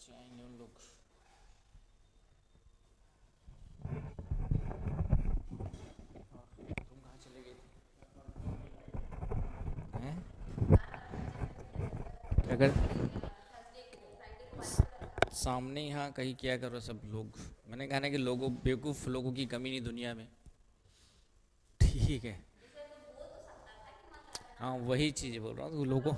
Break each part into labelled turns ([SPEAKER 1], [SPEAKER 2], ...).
[SPEAKER 1] जाएंगे उन लोग। तुम कहाँ चले गए थे हैं? क्या कर सामने यहाँ कहीं क्या करो सब लोग। मैंने कहा ना कि लोगों बेवकूफ़ लोगों की कमी नहीं दुनिया में। ठीक है। हाँ वही चीज़ बोल रहा हूँ तो लोगों।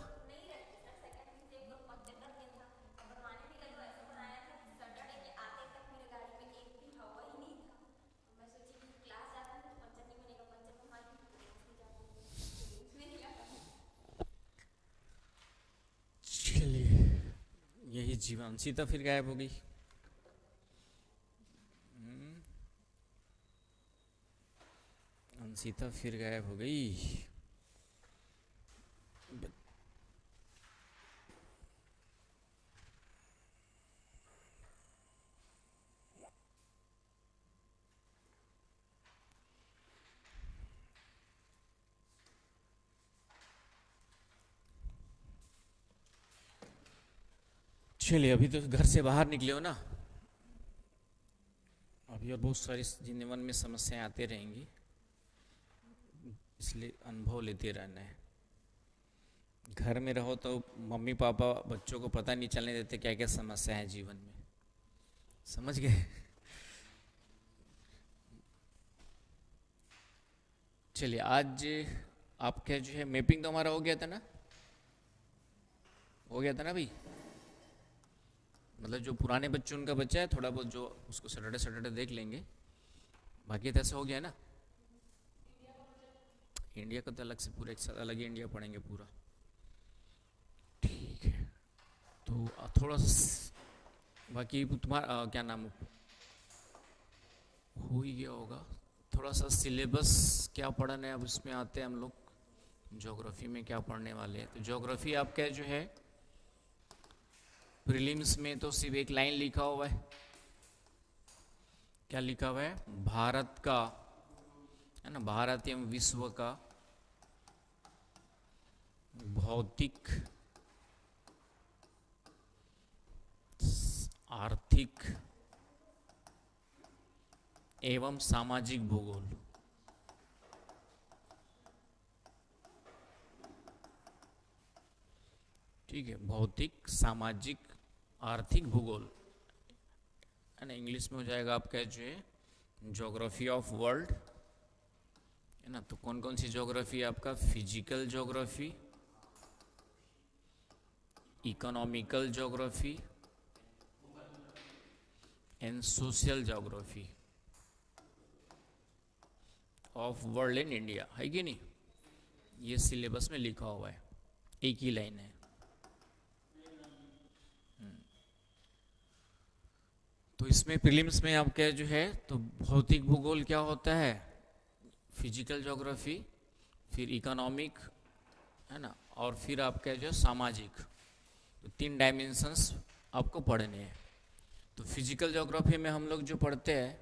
[SPEAKER 1] चलिए, यही जीवन सीता फिर गायब हो गई। सीता फिर गायब हो गई। चलिए, अभी तो घर से बाहर निकले हो ना। अभी और बहुत सारी जीवन में समस्याएं आते रहेंगी, इसलिए अनुभव लेते रहना है। घर में रहो तो मम्मी पापा बच्चों को पता नहीं चलने देते क्या क्या समस्या है जीवन में। समझ गए? चलिए, आज आपका जो है मैपिंग तो हमारा हो गया था ना। हो गया था ना भाई। मतलब जो पुराने बच्चे उनका बच्चा है थोड़ा बहुत, जो उसको सैटरडे सैटरडे देख लेंगे। बाकी तो ऐसा हो गया ना। इंडिया का तो अलग से पूरा एक साल अलग ही इंडिया पढ़ेंगे पूरा। ठीक है। तो थोड़ा सा बाकी तुम्हारा क्या नाम हो ही गया होगा। थोड़ा सा सिलेबस क्या पढ़ना है अब उसमें आते हैं हम लोग। ज्योग्राफी में क्या पढ़ने वाले हैं? तो ज्योग्राफी आपका जो है प्रीलिम्स में तो सिर्फ एक लाइन लिखा हुआ है। क्या लिखा हुआ है? भारत का, है ना, भारत एवं विश्व का भौतिक, आर्थिक एवं सामाजिक भूगोल। ठीक है, भौतिक सामाजिक आर्थिक भूगोल, है ना। इंग्लिश में हो जाएगा आपका जो है ज्योग्राफी ऑफ वर्ल्ड, है ना। तो कौन कौन सी ज्योग्राफी है आपका? Physical geography, economical geography and social geography of world in India, है कि नहीं? ये सिलेबस में लिखा हुआ है, एक ही लाइन है। तो इसमें प्रीलिम्स में आपका जो है तो भौतिक भूगोल क्या होता है, फिजिकल ज्योग्राफी, फिर इकोनॉमिक, है ना, और फिर आपका जो सामाजिक। तो तीन डायमेंशंस आपको पढ़ने हैं। तो फिजिकल ज्योग्राफी में हम लोग जो पढ़ते हैं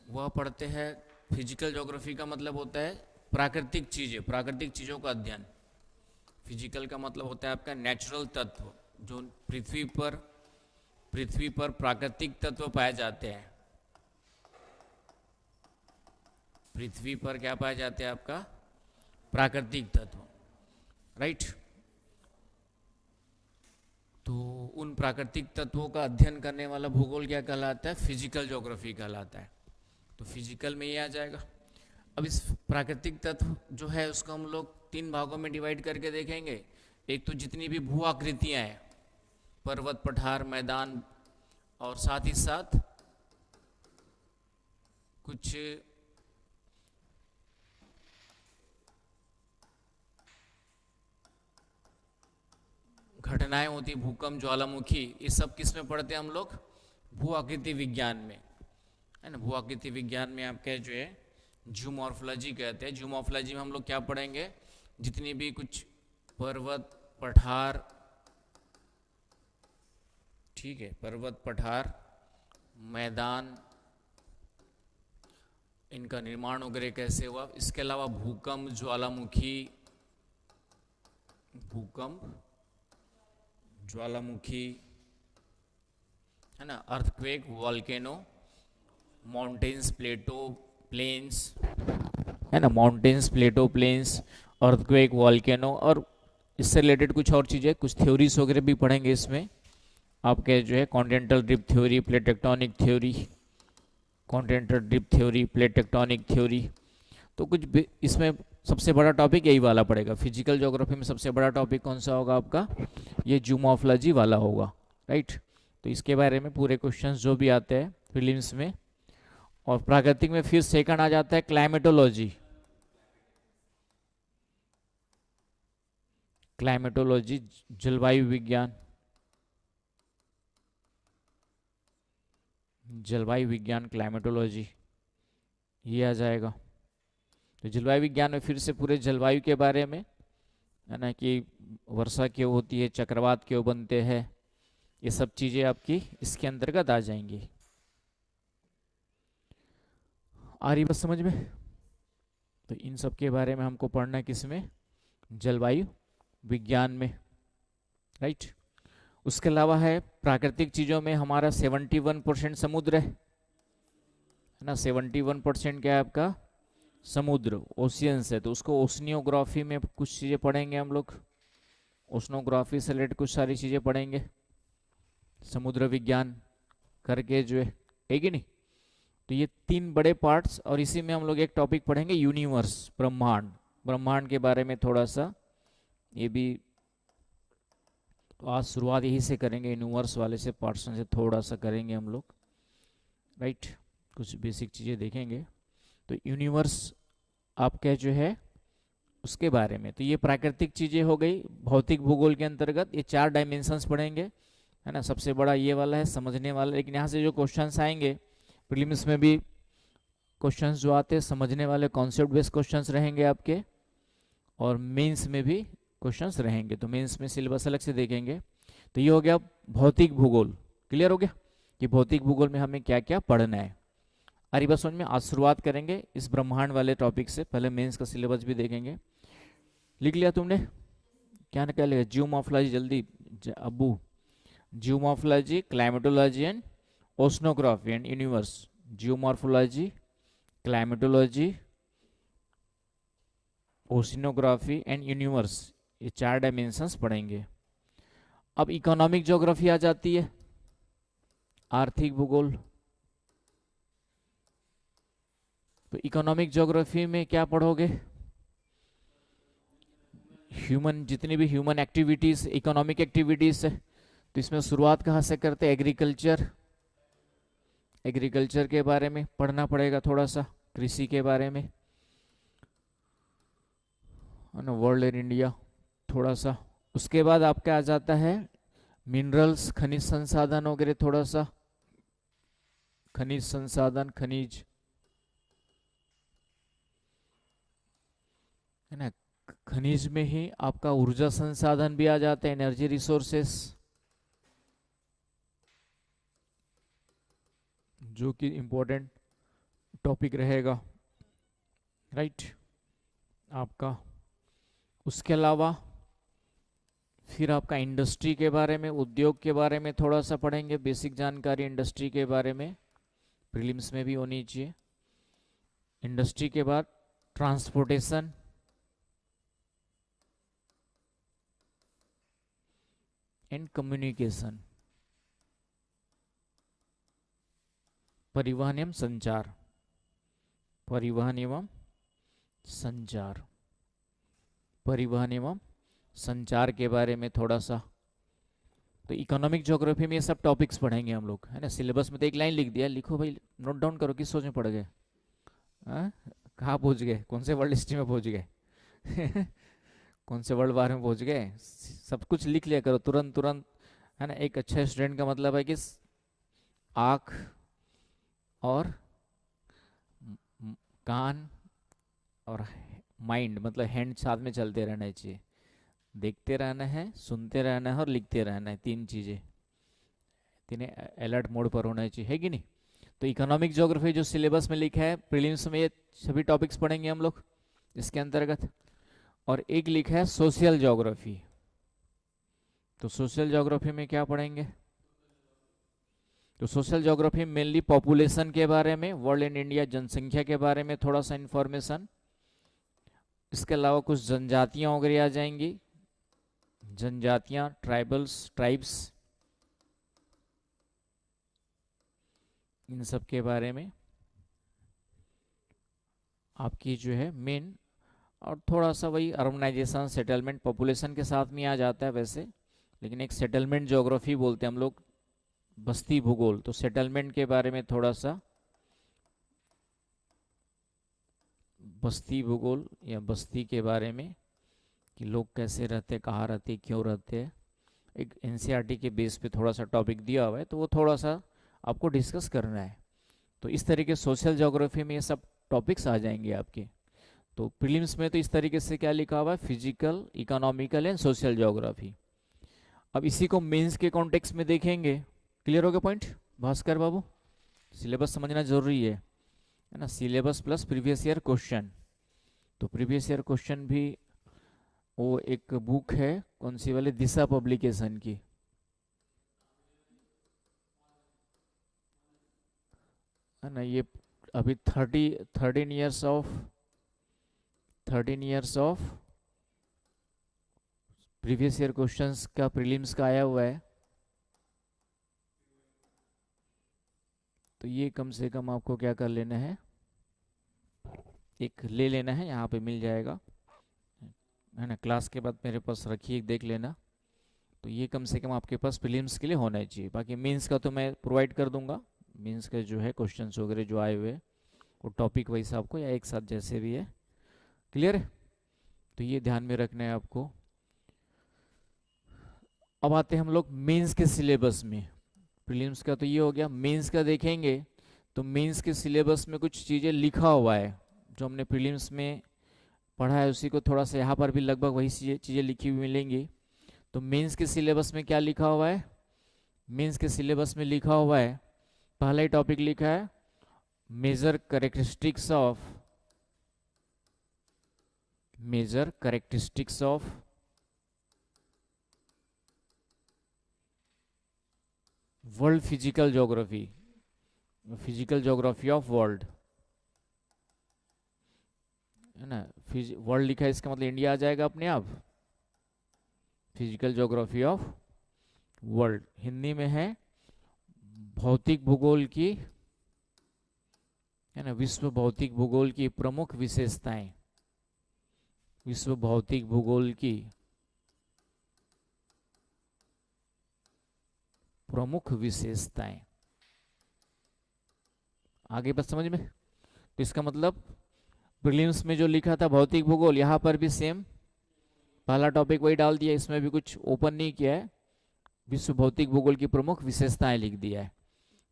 [SPEAKER 1] वह पढ़ते हैं, फिजिकल ज्योग्राफी का मतलब होता है प्राकृतिक चीज़ें, प्राकृतिक चीज़ों का अध्ययन। फिजिकल का मतलब होता है आपका नेचुरल तत्व, जो पृथ्वी पर प्राकृतिक तत्व पाए जाते हैं। पृथ्वी पर क्या पाए जाते हैं? आपका प्राकृतिक तत्व, राइट। तो उन प्राकृतिक तत्वों का अध्ययन करने वाला भूगोल क्या कहलाता है? फिजिकल ज्योग्राफी कहलाता है। तो फिजिकल में ये आ जाएगा। अब इस प्राकृतिक तत्व जो है उसको हम लोग तीन भागों में डिवाइड करके देखेंगे। एक तो जितनी भी भू आकृतियाँ हैं, पर्वत पठार मैदान, और साथ ही साथ कुछ घटनाएं होती, भूकंप ज्वालामुखी, ये सब किस में पढ़ते हैं हम लोग? भू आकृति विज्ञान में, है ना। भू आकृति विज्ञान में आपके जो है जूमॉर्फोलॉजी कहते हैं। जूमॉर्फोलॉजी में हम लोग क्या पढ़ेंगे? जितनी भी कुछ पर्वत पठार, ठीक है, पर्वत पठार मैदान, इनका निर्माण वगैरह कैसे हुआ। इसके अलावा भूकंप ज्वालामुखी, भूकंप ज्वालामुखी, है ना, अर्थक्वेक, वॉल्केनो, माउंटेन्स, प्लेटो, प्लेन्स, है ना, माउंटेन्स, प्लेटो, प्लेन्स, अर्थक्वेक, वॉल्केनो, और इससे रिलेटेड कुछ और चीज़ें, कुछ थ्योरीज वगैरह भी पढ़ेंगे इसमें आपके जो है, continental drift theory, plate tectonic theory, continental drift theory, plate tectonic theory. तो कुछ इसमें सबसे बड़ा टॉपिक यही वाला पड़ेगा। फिजिकल ज्योग्राफी में सबसे बड़ा टॉपिक कौन सा होगा आपका? ये जूमोफोलॉजी वाला होगा, राइट। तो इसके बारे में पूरे क्वेश्चंस जो भी आते हैं प्रीलिम्स में। और प्राकृतिक में फिर सेकंड आ जाता है क्लाइमेटोलॉजी। क्लाइमेटोलॉजी, जलवायु विज्ञान, जलवायु विज्ञान, क्लाइमेटोलॉजी, ये आ जाएगा। तो जलवायु विज्ञान में फिर से पूरे जलवायु के बारे में, है ना, कि वर्षा क्यों होती है, चक्रवात क्यों बनते हैं, ये सब चीज़ें आपकी इसके अंतर्गत आ जाएंगी। आ रही बस समझ में? तो इन सब के बारे में हमको पढ़ना किस में? जलवायु विज्ञान में, राइट। उसके अलावा है प्राकृतिक चीज़ों में हमारा 71% समुद्र है ना। 71% क्या है आपका? समुद्र, ओशियंस है। तो उसको ओशनियोग्राफी में कुछ चीज़ें पढ़ेंगे हम लोग, ओशनोग्राफी से रिलेटेड कुछ सारी चीज़ें पढ़ेंगे समुद्र विज्ञान करके जो है कि नहीं। तो ये 3 बड़े पार्ट्स, और इसी में हम लोग एक टॉपिक पढ़ेंगे यूनिवर्स, ब्रह्मांड। ब्रह्मांड के बारे में थोड़ा सा, ये भी तो आज शुरुआत यही से करेंगे, यूनिवर्स वाले से पार्ट्स से थोड़ा सा करेंगे हम लोग, राइट। कुछ बेसिक चीज़ें देखेंगे। तो यूनिवर्स आपका जो है उसके बारे में, तो ये प्राकृतिक चीज़ें हो गई। भौतिक भूगोल के अंतर्गत ये 4 डायमेंशंस पढ़ेंगे, है ना। सबसे बड़ा ये वाला है समझने वाला, लेकिन यहाँ से जो क्वेश्चंस आएंगे प्रीलिम्स में भी, क्वेश्चंस जो आते हैं समझने वाले, कॉन्सेप्ट बेस्ड क्वेश्चंस रहेंगे आपके, और मेंस में भी क्वेश्चंस रहेंगे। तो मेंस में सिलेबस अलग से देखेंगे। तो ये हो गया भौतिक भूगोल, क्लियर हो गया कि भौतिक भूगोल में हमें क्या क्या पढ़ना है। अरे बस समझ में। आज शुरुआत करेंगे इस ब्रह्मांड वाले टॉपिक से, पहले मेंस का सिलेबस भी देखेंगे। लिख लिया तुमने? क्या ना क्या लिखा? जियोमॉर्फोलॉजी, जल्दी अब्बू। Geomorphology, climatology and oceanography and universe. Geomorphology, climatology, oceanography and universe, ये 4 डायमेंशंस पढ़ेंगे। अब इकोनॉमिक ज्योग्राफी आ जाती है, आर्थिक भूगोल। तो इकोनॉमिक ज्योग्राफी में क्या पढ़ोगे? ह्यूमन, जितनी भी ह्यूमन एक्टिविटीज, इकोनॉमिक एक्टिविटीज है। तो इसमें शुरुआत कहाँ से करते हैं? एग्रीकल्चर। एग्रीकल्चर के बारे में पढ़ना पड़ेगा थोड़ा सा, कृषि के बारे में, वर्ल्ड इन इंडिया थोड़ा सा। उसके बाद आपका आ जाता है मिनरल्स, खनिज संसाधन वगैरह, थोड़ा सा खनिज संसाधन, खनिज, है ना। खनिज में ही आपका ऊर्जा संसाधन भी आ जाता है, एनर्जी रिसोर्सेस, जो कि इंपॉर्टेंट टॉपिक रहेगा, राइट आपका। उसके अलावा फिर आपका इंडस्ट्री के बारे में, उद्योग के बारे में थोड़ा सा पढ़ेंगे, बेसिक जानकारी इंडस्ट्री के बारे में प्रीलिम्स में भी होनी चाहिए। इंडस्ट्री के बाद ट्रांसपोर्टेशन, एंड कम्युनिकेशन, परिवहन एवं संचार, परिवहन एवं संचार, परिवहन एवं संचार के बारे में थोड़ा सा। तो इकोनॉमिक ज्योग्राफी में ये सब टॉपिक्स पढ़ेंगे हम लोग, है ना। सिलेबस में तो एक लाइन लिख दिया, लिखो भाई, नोट डाउन करो, किस सोच में पढ़ गए, कहाँ पहुँच गए, कौन से वर्ल्ड हिस्ट्री में पहुँच गए कौन से वर्ल्ड वार में पहुँच गए, सब कुछ लिख लिया करो तुरंत तुरंत, है ना। एक अच्छा स्टूडेंट का मतलब है कि आँख और कान और माइंड, मतलब हैंड साथ में चलते रहना चाहिए, देखते रहना है, सुनते रहना है और लिखते रहना है, 3 चीज़ें, तीनों अलर्ट मोड पर होना चाहिए, है कि नहीं। तो इकोनॉमिक ज्योग्राफी जो सिलेबस में लिखा है प्रीलिम्स में, ये सभी टॉपिक्स पढ़ेंगे हम लोग इसके अंतर्गत। और एक लिखा है सोशल ज्योग्राफी। तो सोशल ज्योग्राफी में क्या पढ़ेंगे? तो सोशल ज्योग्राफी मेनली पॉपुलेशन के बारे में, वर्ल्ड एंड इंडिया जनसंख्या के बारे में थोड़ा सा इंफॉर्मेशन, इसके अलावा कुछ जनजातियां वगैरह आ जाएंगी, जनजातियां, ट्राइब्स, इन सब के बारे में आपकी जो है मेन, और थोड़ा सा वही अर्बनाइजेशन, सेटलमेंट, पॉपुलेशन के साथ में आ जाता है वैसे, लेकिन एक सेटलमेंट ज्योग्राफी बोलते हैं हम लोग, बस्ती भूगोल, तो सेटलमेंट के बारे में थोड़ा सा, बस्ती भूगोल या बस्ती के बारे में कि लोग कैसे रहते, कहाँ रहते, क्यों रहते हैं, एक एनसीईआरटी के बेस पे थोड़ा सा टॉपिक दिया हुआ है, तो वो थोड़ा सा आपको डिस्कस करना है। तो इस तरीके सोशल ज्योग्राफी में ये सब टॉपिक्स आ जाएंगे आपके। तो प्रीलिम्स में तो इस तरीके से क्या लिखा हुआ है, physical, economical and social geography. अब इसी को मेंस के कॉन्टेक्स्ट में देखेंगे। क्लियर हो गया पॉइंट भास्कर बाबू? सिलेबस समझना जरूरी है ना, syllabus plus previous year question. तो प्रीवियस ईयर क्वेश्चन भी, वो एक बुक है कौन सी वाली, दिशा पब्लिकेशन की, है ना, ये अभी 13 years of previous year questions का प्रीलिम्स का आया हुआ है। तो ये कम से कम आपको क्या कर लेना है, एक ले लेना है, यहाँ पे मिल जाएगा, है ना, क्लास के बाद मेरे पास रखिए, देख लेना। तो ये कम से कम आपके पास प्रीलिम्स के लिए होना ही चाहिए। बाकी मेंस का तो मैं प्रोवाइड कर दूंगा, मेंस का जो है क्वेश्चंस वगैरह जो आए हुए वो टॉपिक वाइज आपको, या एक साथ जैसे भी है। क्लियर है? तो ये ध्यान में रखना है आपको। अब आते हैं हम लोग मेंस के सिलेबस में। प्रीलिम्स का तो ये हो गया, मेंस का देखेंगे। तो मेंस के सिलेबस में कुछ चीज़ें लिखा हुआ है, जो हमने प्रीलिम्स में पढ़ा है उसी को थोड़ा सा यहाँ पर भी लगभग वही चीज़ें लिखी हुई मिलेंगी। तो मेंस के सिलेबस में क्या लिखा हुआ है, मेंस के सिलेबस में लिखा हुआ है, पहला ही टॉपिक लिखा है, major characteristics of world physical geography, physical geography of world, है ना, वर्ल्ड लिखा है, इसका मतलब इंडिया आ जाएगा अपने आप। Physical geography of world Hindi में है भौतिक भूगोल की, है ना, विश्व भौतिक भूगोल की प्रमुख विशेषताएं, विश्व भौतिक भूगोल की प्रमुख विशेषताएं। आगे बस समझ में? तो इसका मतलब प्रीलिम्स में जो लिखा था भौतिक भूगोल, यहां पर भी सेम पहला टॉपिक वही डाल दिया, इसमें भी कुछ ओपन नहीं किया है, विश्व भौतिक भूगोल की प्रमुख विशेषताएं लिख दिया है।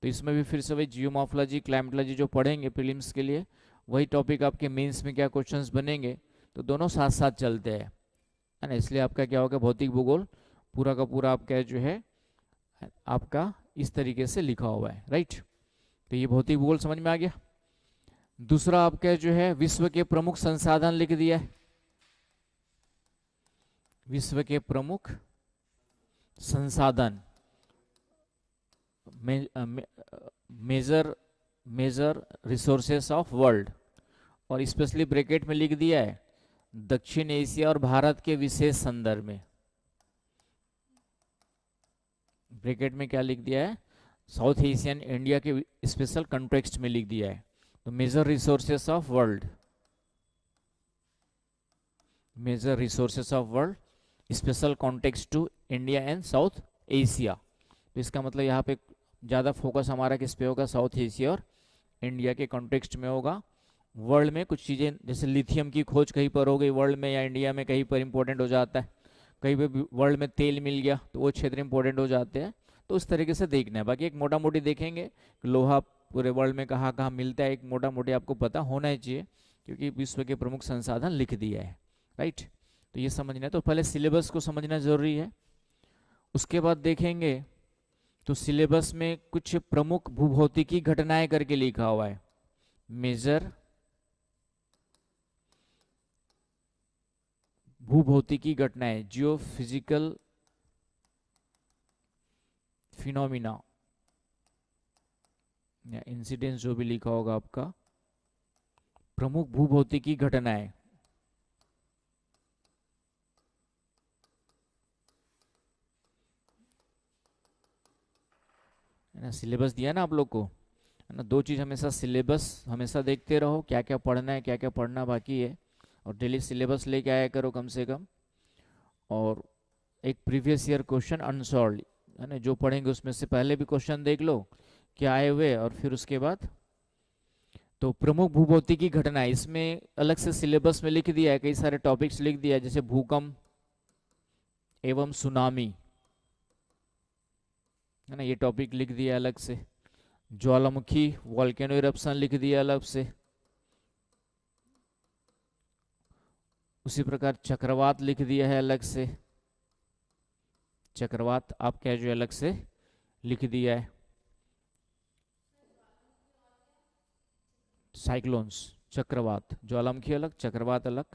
[SPEAKER 1] तो इसमें भी फिर से वही जियोमॉर्फोलॉजी, क्लाइमेटोलॉजी जो पढ़ेंगे प्रीलिम्स के लिए, वही टॉपिक आपके मेंस में क्या क्वेश्चंस बनेंगे, तो दोनों साथ साथ चलते हैं, है ना। इसलिए आपका क्या होगा, भौतिक भूगोल पूरा का पूरा आपका जो है आपका इस तरीके से लिखा हुआ है, राइट। तो ये भौतिक भूगोल समझ में आ गया। दूसरा आपका जो है विश्व के प्रमुख संसाधन लिख दिया है, विश्व के प्रमुख संसाधन, मेजर रिसोर्सेस ऑफ वर्ल्ड, और स्पेशली ब्रैकेट में लिख दिया है दक्षिण एशिया और भारत के विशेष संदर्भ में। ब्रैकेट में क्या लिख दिया है, साउथ एशियन इंडिया के स्पेशल कॉन्टेक्स्ट में लिख दिया है। तो major resources of world, major resources of world, special context to India and South Asia. तो इसका मतलब यहाँ पे ज़्यादा फोकस हमारा किस पे होगा, साउथ एशिया और इंडिया के कॉन्टेक्स्ट में होगा। वर्ल्ड में कुछ चीज़ें जैसे लिथियम की खोज कहीं पर हो गई वर्ल्ड में, या इंडिया में कहीं पर इंपॉर्टेंट हो जाता है, कहीं पे वर्ल्ड में तेल मिल गया तो वो क्षेत्र इंपॉर्टेंट हो जाते हैं। तो उस तरीके से देखना है। बाकी एक मोटा मोटी देखेंगे लोहा पूरे वर्ल्ड में कहाँ कहाँ मिलता है, एक मोटा मोटी आपको पता होना ही चाहिए, क्योंकि विश्व के प्रमुख संसाधन लिख दिया है, राइट। तो ये समझना है, तो पहले सिलेबस को समझना जरूरी है। उसके बाद देखेंगे तो सिलेबस में कुछ प्रमुख भूभौतिकी घटनाएं करके लिखा हुआ है, मेजर भूभौतिकी घटनाएं, जियो फिजिकल फिनोमिना, या इंसिडेंस जो भी लिखा होगा आपका, प्रमुख भूभौतिकी घटनाएं, है ना। सिलेबस दिया ना आप लोग को, है ना। दो चीज़ हमेशा, सिलेबस हमेशा देखते रहो, क्या क्या पढ़ना है, क्या क्या पढ़ना बाकी है, और डेली सिलेबस लेके आया करो कम से कम। और एक प्रीवियस ईयर क्वेश्चन अनसॉल्व, है ना, जो पढ़ेंगे उसमें से पहले भी क्वेश्चन देख लो क्या आए हुए, और फिर उसके बाद। तो प्रमुख भूभौतिकी घटना, इसमें अलग से सिलेबस में लिख दिया है, कई सारे टॉपिक्स लिख दिया है, जैसे भूकंप एवं सुनामी, है ना, ये टॉपिक लिख दिया अलग से। ज्वालामुखी वॉल्केनो इरप्शन लिख दिया अलग से। उसी प्रकार चक्रवात लिख दिया है अलग से, चक्रवात आप क्या जो अलग से लिख दिया है। साइक्लोन्स, चक्रवात, ज्वालामुखी अलग, चक्रवात अलग।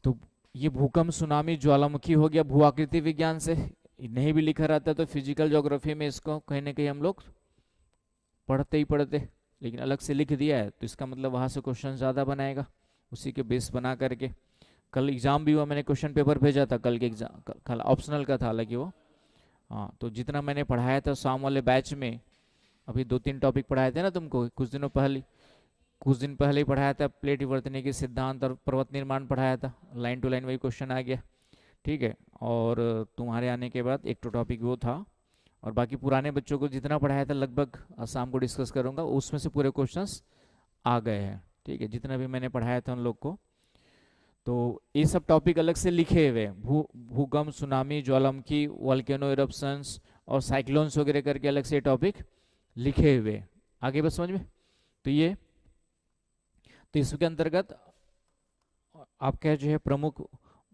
[SPEAKER 1] तो ये भूकंप सुनामी ज्वालामुखी हो गया भू आकृति विज्ञान से, नहीं भी लिखा रहता तो फिजिकल ज्योग्राफी में इसको कहीं ना कहीं हम लोग पढ़ते ही पढ़ते, लेकिन अलग से लिख दिया है तो इसका मतलब वहाँ से क्वेश्चन ज़्यादा बनाएगा, उसी के बेस बना करके। कल एग्ज़ाम भी हुआ, मैंने क्वेश्चन पेपर भेजा था कल के एग्जाम, कल ऑप्शनल का था हालांकि वो। हाँ, तो जितना मैंने पढ़ाया था शाम वाले बैच में, अभी 2-3 टॉपिक पढ़ाए थे ना तुमको कुछ दिन पहले ही पढ़ाया था, प्लेट विवर्तन के सिद्धांत और पर्वत निर्माण पढ़ाया था, लाइन टू लाइन वही क्वेश्चन आ गया। ठीक है, और तुम्हारे आने के बाद एक तो टॉपिक वो था, और बाकी पुराने बच्चों को जितना पढ़ाया था लगभग शाम को डिस्कस करूंगा, उसमें से पूरे क्वेश्चंस आ गए हैं। ठीक है, जितना भी मैंने पढ़ाया था उन लोग को, तो ये सब टॉपिक अलग से लिखे हुए, भूकंप सुनामी ज्वालामुखी वॉल्केनो इरप्शंस और साइक्लोन्स वगैरह करके अलग से टॉपिक लिखे हुए। आगे बस समझ में। तो ये, तो इसके अंतर्गत आपका जो है प्रमुख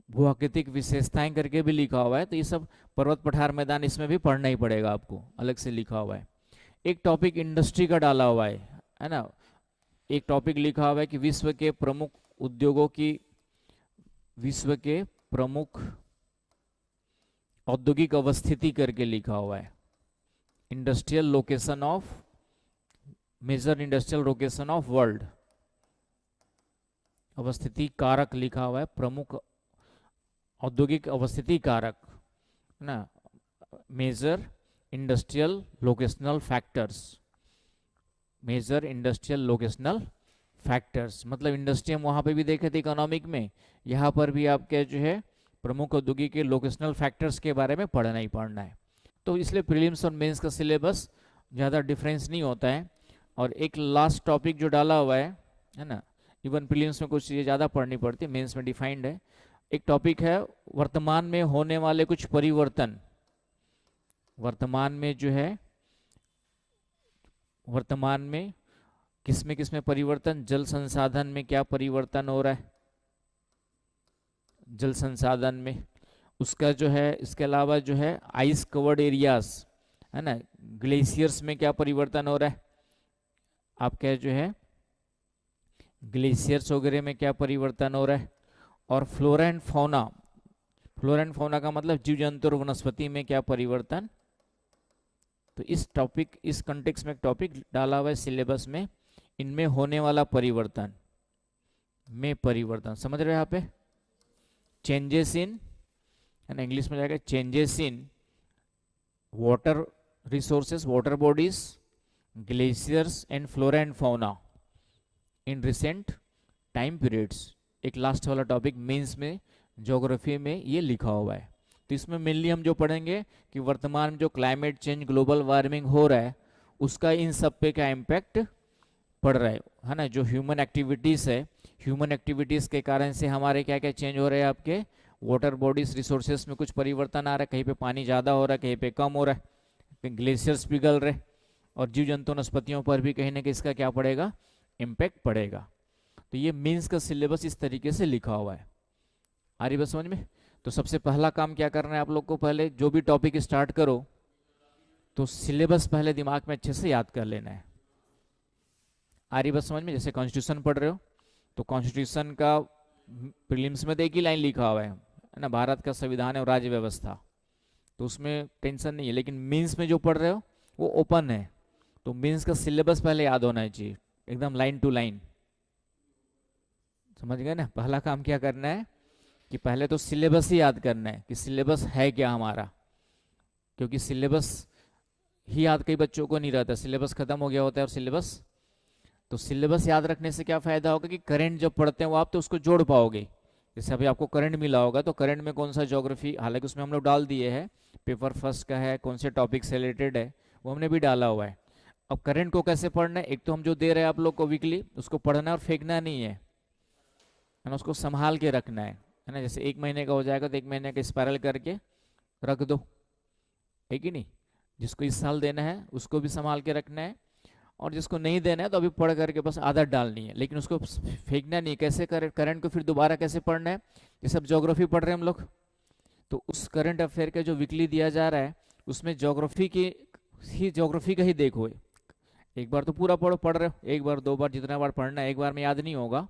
[SPEAKER 1] भूआकृतिक विशेषताएं करके भी लिखा हुआ है, तो ये सब पर्वत पठार मैदान इसमें भी पढ़ना ही पड़ेगा आपको, अलग से लिखा हुआ है। एक टॉपिक इंडस्ट्री का डाला हुआ है ना। एक टॉपिक लिखा हुआ है कि विश्व के प्रमुख उद्योगों की, विश्व के प्रमुख औद्योगिक अवस्थिति करके लिखा हुआ है, industrial location of, major industrial location of world, अवस्थिति कारक लिखा हुआ है, प्रमुख औद्योगिक अवस्थिति कारक, है ना, major industrial locational factors, major industrial locational factors, मतलब इंडस्ट्री हम वहाँ पे भी देखे थे इकोनॉमिक में, यहाँ पर भी आपके जो है प्रमुख औद्योगिक के लोकेशनल फैक्टर्स के बारे में पढ़ना ही पढ़ना है। तो इसलिए प्रीलिम्स और मेंस का सिलेबस ज़्यादा डिफरेंस नहीं होता है। और एक लास्ट टॉपिक जो डाला हुआ है ना, इवन प्रीलिम्स में कुछ चीज़ें ज़्यादा पढ़नी पड़ती है, मेंस में डिफाइंड है। एक टॉपिक है वर्तमान में होने वाले कुछ परिवर्तन, वर्तमान में जो है, वर्तमान में किसमें परिवर्तन, जल संसाधन में क्या परिवर्तन हो रहा है, जल संसाधन में, उसका जो है, इसके अलावा जो है आइस कवर्ड एरियाज, है ना, ग्लेशियर्स में क्या परिवर्तन हो रहा है, आपका जो है ग्लेशियर्स वगैरह में क्या परिवर्तन हो रहा है, और flora and fauna, flora and fauna का मतलब जीव जंतु और वनस्पति में क्या परिवर्तन। तो इस टॉपिक, इस कंटेक्स्ट में एक टॉपिक डाला हुआ है सिलेबस में, इनमें होने वाला परिवर्तन में परिवर्तन, समझ रहे हैं यहाँ पे, चेंजेस इन, है ना, इंग्लिश में जाएगा changes in water resources, water bodies, glaciers and flora and fauna in recent time periods. एक लास्ट वाला टॉपिक मेंस में ज्योग्राफी में ये लिखा हुआ है। तो इसमें मेनली हम जो पढ़ेंगे कि वर्तमान में जो क्लाइमेट चेंज, ग्लोबल वार्मिंग हो रहा है, उसका इन सब पे क्या इम्पैक्ट पड़ रहा है ना। जो ह्यूमन एक्टिविटीज़ है, ह्यूमन एक्टिविटीज़ के कारण से हमारे क्या क्या चेंज हो रहे हैं, आपके वाटर बॉडीज रिसोर्सेज में कुछ परिवर्तन आ रहा है, कहीं पे पानी ज़्यादा हो रहा है, कहीं पे कम हो रहा है, कहीं ग्लेशियर्स पिघल रहे, और जीव जंतु वनस्पतियों पर भी कहीं ना कहीं इसका क्या पड़ेगा, इम्पैक्ट पड़ेगा। तो ये मेंस का सिलेबस इस तरीके से लिखा हुआ है। आ रही बात समझ में। तो सबसे पहला काम क्या करना है आप लोग को, पहले जो भी टॉपिक स्टार्ट करो तो सिलेबस पहले दिमाग में अच्छे से याद कर लेना है। आ रही बात समझ में। जैसे कॉन्स्टिट्यूशन पढ़ रहे हो तो कॉन्स्टिट्यूशन का प्रीलिम्स में तो एक ही लाइन लिखा हुआ है ना, भारत का संविधान और राज्य व्यवस्था, तो उसमें टेंशन नहीं है। लेकिन मेंस में जो पढ़ रहे हो वो ओपन है, तो मेंस का सिलेबस पहले याद होना चाहिए, एकदम लाइन टू लाइन। समझ गए ना? पहला काम क्या करना है कि पहले तो सिलेबस ही याद करना है कि सिलेबस है क्या हमारा, क्योंकि सिलेबस ही याद कई बच्चों को नहीं रहता, सिलेबस खत्म हो गया होता है और सिलेबस, तो सिलेबस याद रखने से क्या फायदा होगा कि करंट जब पढ़ते हैं वो आप तो उसको जोड़ पाओगे। जैसे अभी आपको करंट मिला होगा तो करंट में कौन सा ज्योग्राफी, हालांकि उसमें हम लोग डाल दिए हैं पेपर फर्स्ट का है, कौन से टॉपिक से रिलेटेड है वो हमने भी डाला हुआ है। अब करंट को कैसे पढ़ना है, एक तो हम जो दे रहे हैं आप लोग को वीकली, उसको पढ़ना है और फेंकना नहीं है ना, उसको संभाल के रखना है ना। जैसे 1 महीने का हो जाएगा तो 1 महीने का स्पायरल करके रख दो, है कि नहीं? जिसको इस साल देना है उसको भी संभाल के रखना है, और जिसको नहीं देना है तो अभी पढ़ करके बस आदत डालनी है, लेकिन उसको फेंकना नहीं। कैसे करंट को फिर दोबारा कैसे पढ़ना है, जैसे अब ज्योग्राफी पढ़ रहे हैं हम लोग, तो उस करंट अफेयर का जो वीकली दिया जा रहा है उसमें ज्योग्राफी का ही देखो। एक बार तो पूरा पढ़ रहे हो, एक बार 2 बार जितना बार पढ़ना है, एक बार में याद नहीं होगा।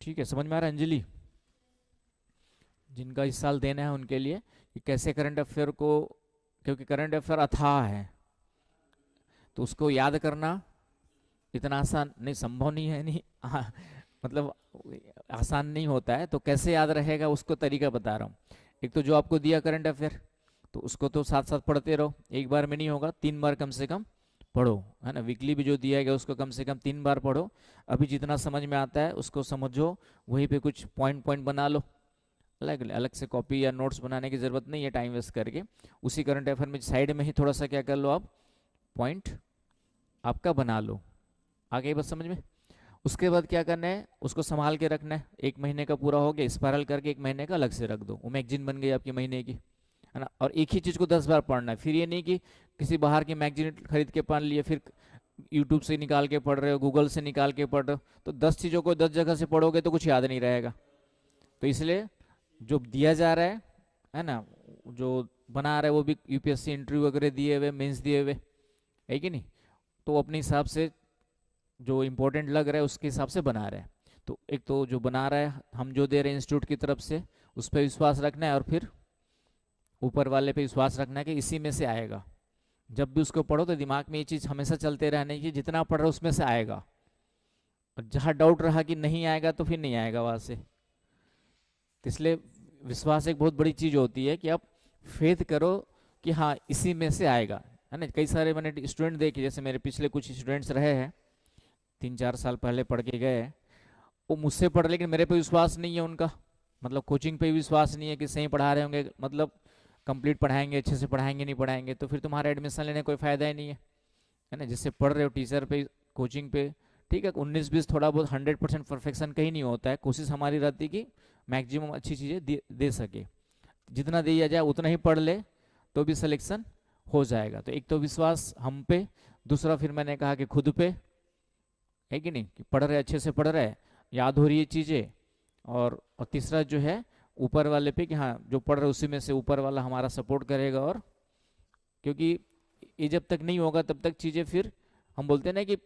[SPEAKER 1] ठीक है, समझ में आ रहा है अंजलि? जिनका इस साल देना है उनके लिए कि कैसे करंट अफेयर को, क्योंकि करंट अफेयर अथाह है तो उसको याद करना इतना आसान नहीं, संभव नहीं है, नहीं मतलब आसान नहीं होता है। तो कैसे याद रहेगा उसको तरीका बता रहा हूँ। एक तो जो आपको दिया करंट अफेयर, तो उसको तो साथ साथ पढ़ते रहो, एक बार में नहीं होगा, 3 बार कम से कम पढ़ो, है ना। वीकली भी जो दिया गया उसको कम से कम 3 बार पढ़ो। अभी जितना समझ में आता है उसको समझो, वहीं पे कुछ पॉइंट पॉइंट बना लो, अलग अलग से कॉपी या नोट्स बनाने की ज़रूरत नहीं है टाइम वेस्ट करके। उसी करंट अफेयर में साइड में ही थोड़ा सा क्या कर लो आप, पॉइंट आपका बना लो। आ गई बस समझ में? उसके बाद क्या करना है, उसको संभाल के रखना है। 1 महीने का पूरा हो गया, स्पायरल करके 1 महीने का अलग से रख दो, वो मैगजीन बन गई आपकी महीने की, है ना। और एक ही चीज़ को 10 बार पढ़ना है। फिर ये नहीं कि किसी बाहर की मैगजीन खरीद के पढ़ लिए, फिर यूट्यूब से निकाल के पढ़ रहे हो, गूगल से निकाल के पढ़ रहे हो, तो 10 चीज़ों को 10 जगह से पढ़ोगे तो कुछ याद नहीं रहेगा। तो इसलिए जो दिया जा रहा है ना, जो बना रहा है वो भी यूपीएससी इंटरव्यू वगैरह दिए हुए, मेंस दिए हुए, है कि नहीं, तो अपने हिसाब से जो इम्पोर्टेंट लग रहा है उसके हिसाब से बना रहा है। तो एक तो जो बना रहा है, हम जो दे रहे हैं इंस्टीट्यूट की तरफ से, उस पर विश्वास रखना है, और फिर ऊपर वाले पे विश्वास रखना है कि इसी में से आएगा। जब भी उसको पढ़ो तो दिमाग में ये चीज़ हमेशा चलते रहने की, जितना पढ़ रहे हो उसमें से आएगा, और जहाँ डाउट रहा कि नहीं आएगा तो फिर नहीं आएगा वहाँ से। तो इसलिए विश्वास एक बहुत बड़ी चीज़ होती है कि आप फेथ करो कि हाँ इसी में से आएगा, है ना। कई सारे मैंने स्टूडेंट देखे, जैसे मेरे पिछले कुछ स्टूडेंट्स रहे हैं, 3-4 साल पहले पढ़ के गए, वो मुझसे पढ़, लेकिन मेरे पे विश्वास नहीं है उनका, मतलब कोचिंग पे विश्वास नहीं है कि सही पढ़ा रहे होंगे, मतलब कंप्लीट पढ़ाएंगे, अच्छे से पढ़ाएंगे नहीं पढ़ाएंगे, तो फिर तुम्हारा एडमिशन लेने कोई फ़ायदा ही नहीं है ना। जिससे पढ़ रहे हो टीचर पे, कोचिंग पे, ठीक है 19-20 थोड़ा बहुत, 100% परफेक्शन कहीं नहीं होता है। कोशिश हमारी रहती है कि मैक्सिमम अच्छी चीज़ें दे सके, जितना दिया जाए उतना ही पढ़ ले तो भी सिलेक्शन हो जाएगा। तो एक तो विश्वास हम पे, दूसरा फिर मैंने कहा कि खुद पे, है कि नहीं, कि पढ़ रहे, अच्छे से पढ़ रहे, याद हो रही है चीज़ें, और तीसरा जो है ऊपर वाले पे कि हाँ जो पढ़ रहे उसी में से ऊपर वाला हमारा सपोर्ट करेगा। और क्योंकि ये जब तक नहीं होगा तब तक चीज़ें, फिर हम बोलते हैं ना कि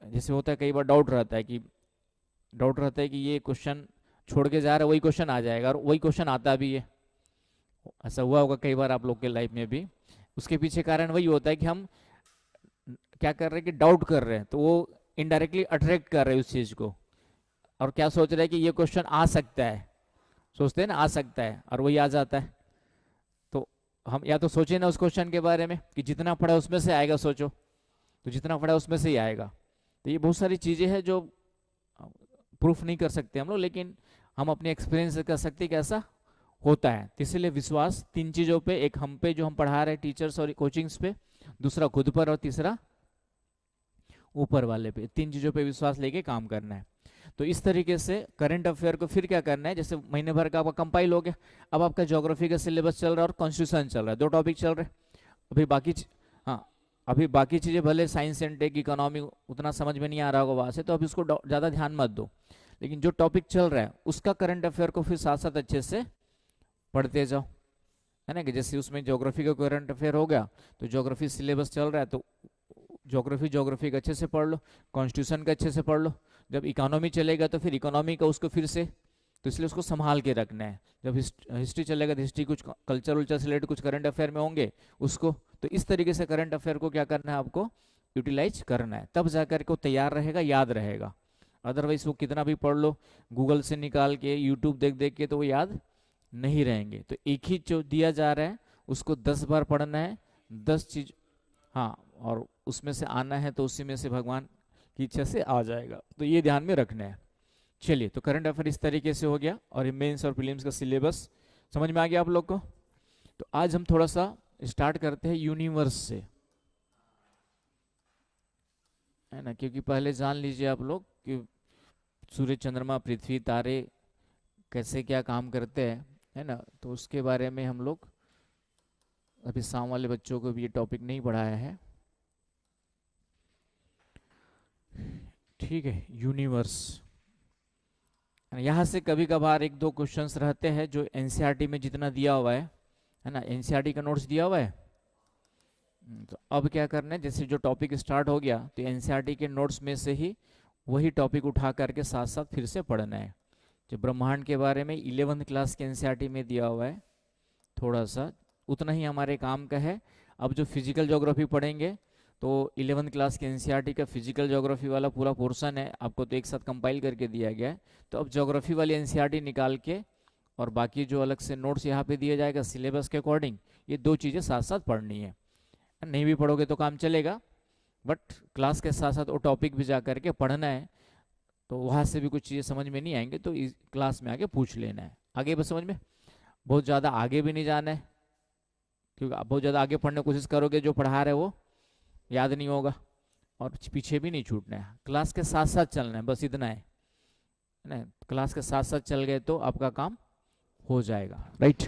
[SPEAKER 1] जैसे होता है कई बार डाउट रहता है कि ये क्वेश्चन छोड़ के जा रहा है, वही क्वेश्चन आ जाएगा, और वही क्वेश्चन आता भी है। ऐसा हुआ होगा कई बार आप लोग के लाइफ में भी। उसके पीछे कारण वही होता है कि हम क्या कर रहे हैं कि डाउट कर रहे हैं, तो वो इनडायरेक्टली अट्रैक्ट कर रहे हैं उस चीज़ को, और क्या सोच रहे हैं कि ये क्वेश्चन आ सकता है, सोचते हैं ना आ सकता है, और वही आ जाता है। तो हम या तो सोचें ना उस क्वेश्चन के बारे में कि जितना पढ़ा उसमें से आएगा, सोचो तो जितना पढ़ा उसमें से ही आएगा। तो ये बहुत सारी चीज़ें हैं जो प्रूफ नहीं कर सकते हम लोग, लेकिन हम अपने एक्सपीरियंस से कर सकते हैं कि ऐसा होता है। तो इसीलिए विश्वास 3 चीज़ों पे, एक हम पे जो हम पढ़ा रहे हैं टीचर्स और कोचिंग्स पे, दूसरा खुद पर, और तीसरा ऊपर वाले पे, 3 चीज़ों पे विश्वास लेके काम करना है। तो इस तरीके से करंट अफेयर को फिर क्या करना है, जैसे महीने भर का आपका कंपाइल हो गया, अब आपका ज्योग्राफी का सिलेबस चल रहा है और कॉन्स्टिट्यूशन चल रहा है, 2 टॉपिक चल रहे हैं। अभी बाकी हाँ, अभी बाकी चीज़ें भले साइंस एंड टेक, इकोनॉमी उतना समझ में नहीं आ रहा होगा वहाँ से, तो अभी उसको ज़्यादा ध्यान मत दो, लेकिन जो टॉपिक चल रहा है उसका करंट अफेयर को फिर साथ साथ अच्छे से पढ़ते जाओ, है ना। कि जैसे उसमें ज्योग्राफी का करंट अफेयर हो गया, तो ज्योग्राफी सिलेबस चल रहा है तो ज्योग्राफी का अच्छे से पढ़ लो, कॉन्स्टिट्यूशन का अच्छे से पढ़ लो। जब इकोनॉमी चलेगा तो फिर इकोनॉमी का उसको फिर से तो इसलिए उसको संभाल के रखना है। जब हिस्ट्री चलेगा तो हिस्ट्री कुछ कल्चर उल्चर से रिलेटेड कुछ करंट अफेयर में होंगे उसको, तो इस तरीके से करंट अफेयर को क्या करना है आपको, यूटिलाइज करना है, तब जाकर के वो तैयार रहेगा, याद रहेगा। अदरवाइज वो कितना भी पढ़ लो गूगल से निकाल के, यूट्यूब देख देख के, तो वो याद नहीं रहेंगे। तो एक ही जो दिया जा रहा है उसको 10 बार पढ़ना है, 10 चीज, हाँ, और उसमें से आना है तो उसी में से भगवान की इच्छा से आ जाएगा, तो ये ध्यान में रखना है। चलिए, तो करंट अफेयर इस तरीके से हो गया, और मेंस और प्रीलिम्स का सिलेबस समझ में आ गया आप लोग को। तो आज हम थोड़ा सा स्टार्ट करते हैं यूनिवर्स से, है ना, क्योंकि पहले जान लीजिए आप लोग कि सूर्य, चंद्रमा, पृथ्वी, तारे कैसे क्या काम करते हैं, है ना, तो उसके बारे में हम लोग अभी शाम वाले बच्चों को भी ये टॉपिक नहीं पढ़ाया है। ठीक है, यूनिवर्स, यहाँ से कभी कभार एक दो क्वेश्चंस रहते हैं जो एनसीईआरटी में जितना दिया हुआ है ना, एनसीईआरटी का नोट्स दिया हुआ है। तो अब क्या करना है, जैसे जो टॉपिक स्टार्ट हो गया तो एनसीईआरटी के नोट्स में से ही वही टॉपिक उठा करके साथ साथ फिर से पढ़ना है। जो ब्रह्मांड के बारे में 11वीं क्लास के एनसीईआरटी में दिया हुआ है, थोड़ा सा उतना ही हमारे काम का है। अब जो फिजिकल ज्योग्राफी पढ़ेंगे तो 11वीं क्लास के एनसीईआरटी का फिजिकल ज्योग्राफी वाला पूरा पोर्शन है, आपको तो एक साथ कंपाइल करके दिया गया है। तो अब ज्योग्राफी वाली एनसीईआरटी निकाल के और बाकी जो अलग से नोट्स यहाँ पे दिया जाएगा सिलेबस के अकॉर्डिंग, ये दो चीज़ें साथ साथ पढ़नी है। नहीं भी पढ़ोगे तो काम चलेगा, बट क्लास के साथ साथ वो टॉपिक भी जा करके पढ़ना है। तो वहाँ से भी कुछ चीज़ें समझ में नहीं आएंगे तो इस क्लास में आके पूछ लेना है। आगे बस समझ में, बहुत ज़्यादा आगे भी नहीं जाना है, क्योंकि आप बहुत ज़्यादा आगे पढ़ने की कोशिश करोगे जो पढ़ा रहे वो याद नहीं होगा, और पीछे भी नहीं छूटना है, क्लास के साथ साथ चलना है, बस इतना है ना। क्लास के साथ साथ चल गए तो आपका काम हो जाएगा, राइट।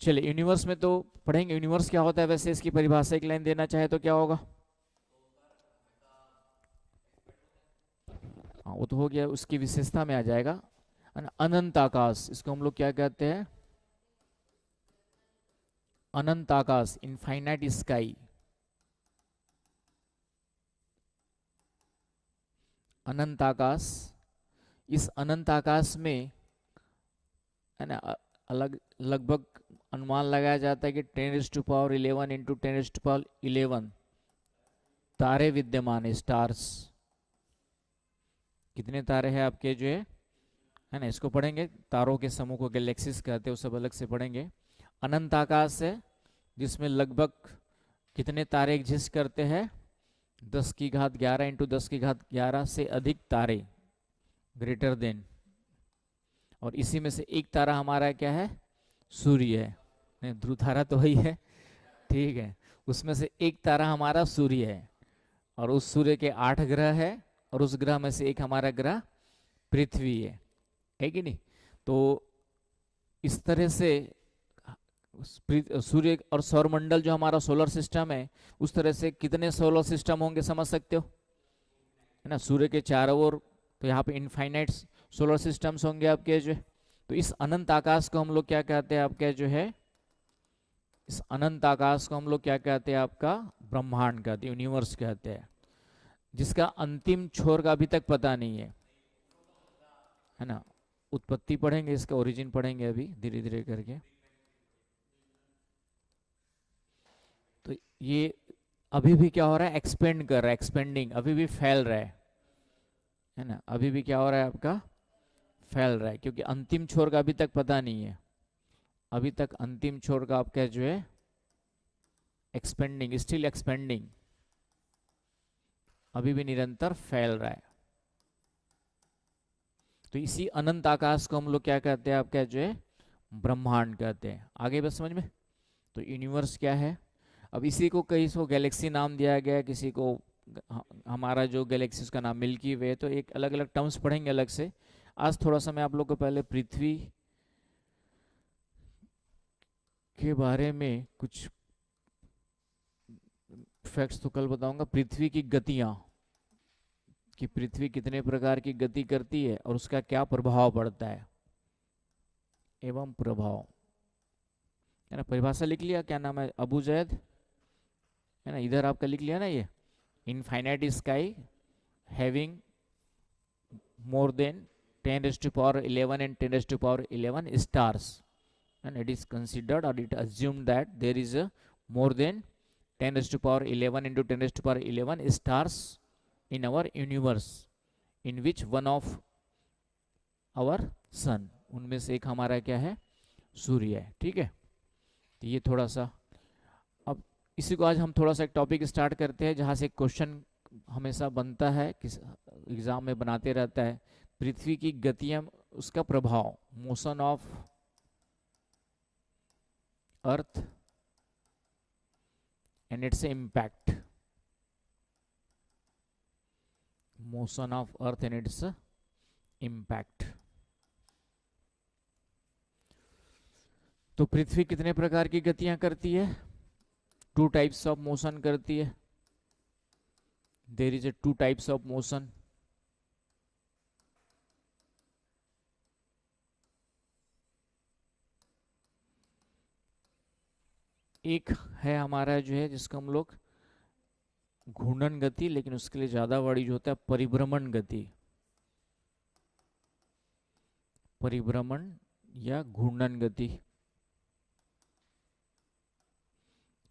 [SPEAKER 1] चलिए, यूनिवर्स में तो पढ़ेंगे। यूनिवर्स क्या होता है वैसे, इसकी परिभाषा एक लाइन देना चाहे तो क्या होगा। हाँ, वो तो हो गया, उसकी विशेषता में आ जाएगा अनंत आकाश। इसको हम लोग क्या कहते हैं, अनंत आकाश, इनफाइनाइट स्काई। अनंत आकाश, इस अनंत आकाश में, है ना, अलग लगभग अनुमान लगाया जाता है कि 10⁻11 इंटू 10⁻11 तारे विद्यमान है, स्टार्स। कितने तारे हैं आपके जो है ना, इसको पढ़ेंगे, तारों के समूह को गैलेक्सीज कहते हैं, वो सब अलग से पढ़ेंगे। अनंत आकाश है जिसमें लगभग कितने तारे एग्जिस्ट करते हैं, 10⁻11 इंटू 10⁻11 से अधिक तारे, ग्रेटर देन। और इसी में से एक तारा हमारा क्या है, सूर्य है। नहीं, ध्रुव तारा तो वही है, ठीक है, उसमें से एक तारा हमारा सूर्य है, और उस सूर्य के 8 ग्रह है, और उस ग्रह में से एक हमारा ग्रह पृथ्वी है कि नहीं। तो इस तरह से सूर्य और सौरमंडल जो हमारा सोलर सिस्टम है, उस तरह से कितने सोलर सिस्टम होंगे समझ सकते हो, है ना। सूर्य के चारों ओर तो यहाँ पे इनफाइनाइट सोलर सिस्टम्स होंगे आपके जो। तो इस अनंत आकाश को हम लोग क्या कहते हैं आपके जो है, इस अनंत आकाश को हम लोग क्या कहते हैं आपका, ब्रह्मांड कहते हैं, यूनिवर्स कहते हैं, जिसका अंतिम छोर का अभी तक पता नहीं है ना। उत्पत्ति पढ़ेंगे, इसका ओरिजिन पढ़ेंगे अभी धीरे धीरे करके। तो ये अभी भी क्या हो रहा है, एक्सपेंड कर रहा है, एक्सपेंडिंग, अभी भी फैल रहा है ना, अभी भी क्या हो रहा है आपका, फैल रहा है, क्योंकि अंतिम छोर का अभी तक पता नहीं है। अभी तक अंतिम छोर का आपका जो है एक्सपेंडिंग, स्टिल एक्सपेंडिंग, अभी भी निरंतर फैल रहा है। तो इसी अनंत आकाश को हम लोग क्या कहते हैं आपका जो है, ब्रह्मांड कहते हैं। आगे बस समझ में। तो यूनिवर्स क्या है, अब इसी को कई सौ गैलेक्सी नाम दिया गया है, किसी को हमारा जो गैलेक्सी उसका नाम मिल्की वे, तो एक अलग अलग टर्म्स पढ़ेंगे अलग से। आज थोड़ा सा मैं आप लोग को पहले पृथ्वी के बारे में कुछ फैक्ट्स तो कल बताऊंगा। पृथ्वी की गतियां, कि पृथ्वी कितने प्रकार की गति करती है और उसका क्या प्रभाव पड़ता है, एवं प्रभाव, है ना। परिभाषा लिख लिया, क्या नाम है, अबू जैद, है ना, इधर आपका लिख लिया ना, ये infinite sky having more than 10 raised to power 11 and 10 raised to power 11 stars, and it is considered or it assumed that there is a more than 10 raised to power 11 into 10 raised to power 11 stars in our universe, in which one of our sun, उनमें से एक हमारा क्या है, सूर्य है. ठीक है, तो ये थोड़ा सा, अब इसी को आज हम थोड़ा सा एक टॉपिक स्टार्ट करते हैं जहाँ से क्वेश्चन हमेशा बनता है, किस एग्जाम में बनाते रहता है. पृथ्वी की गतियां, उसका प्रभाव, motion of earth and its impact, motion of earth and its impact. तो पृथ्वी कितने प्रकार की गतियां करती है? 2 टाइप्स ऑफ मोशन करती है. There is a 2 types of motion. एक है हमारा जो है जिसको हम लोग घूर्णन गति, लेकिन उसके लिए ज्यादा वर्ड यूज होता है परिभ्रमण गति. परिभ्रमण या घूर्णन गति,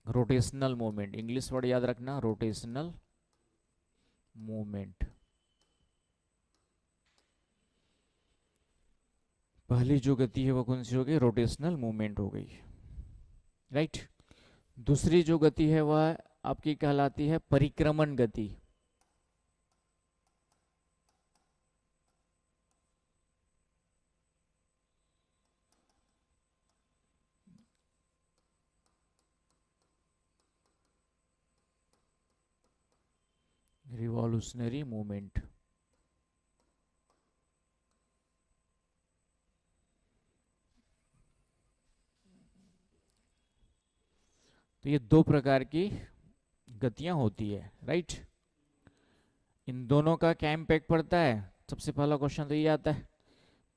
[SPEAKER 1] रोटेशनल मूवमेंट, इंग्लिश वर्ड याद रखना, रोटेशनल मूवमेंट. पहली जो गति है वो कौन सी हो गई? रोटेशनल मूवमेंट हो गई, राइट. दूसरी जो गति है वह आपकी कहलाती है परिक्रमण गति. Revolutionary movement. तो ये 2 प्रकार की गतियां होती है, राइट. इन दोनों का क्या इम्पैक्ट पड़ता है? सबसे पहला क्वेश्चन तो ये आता है.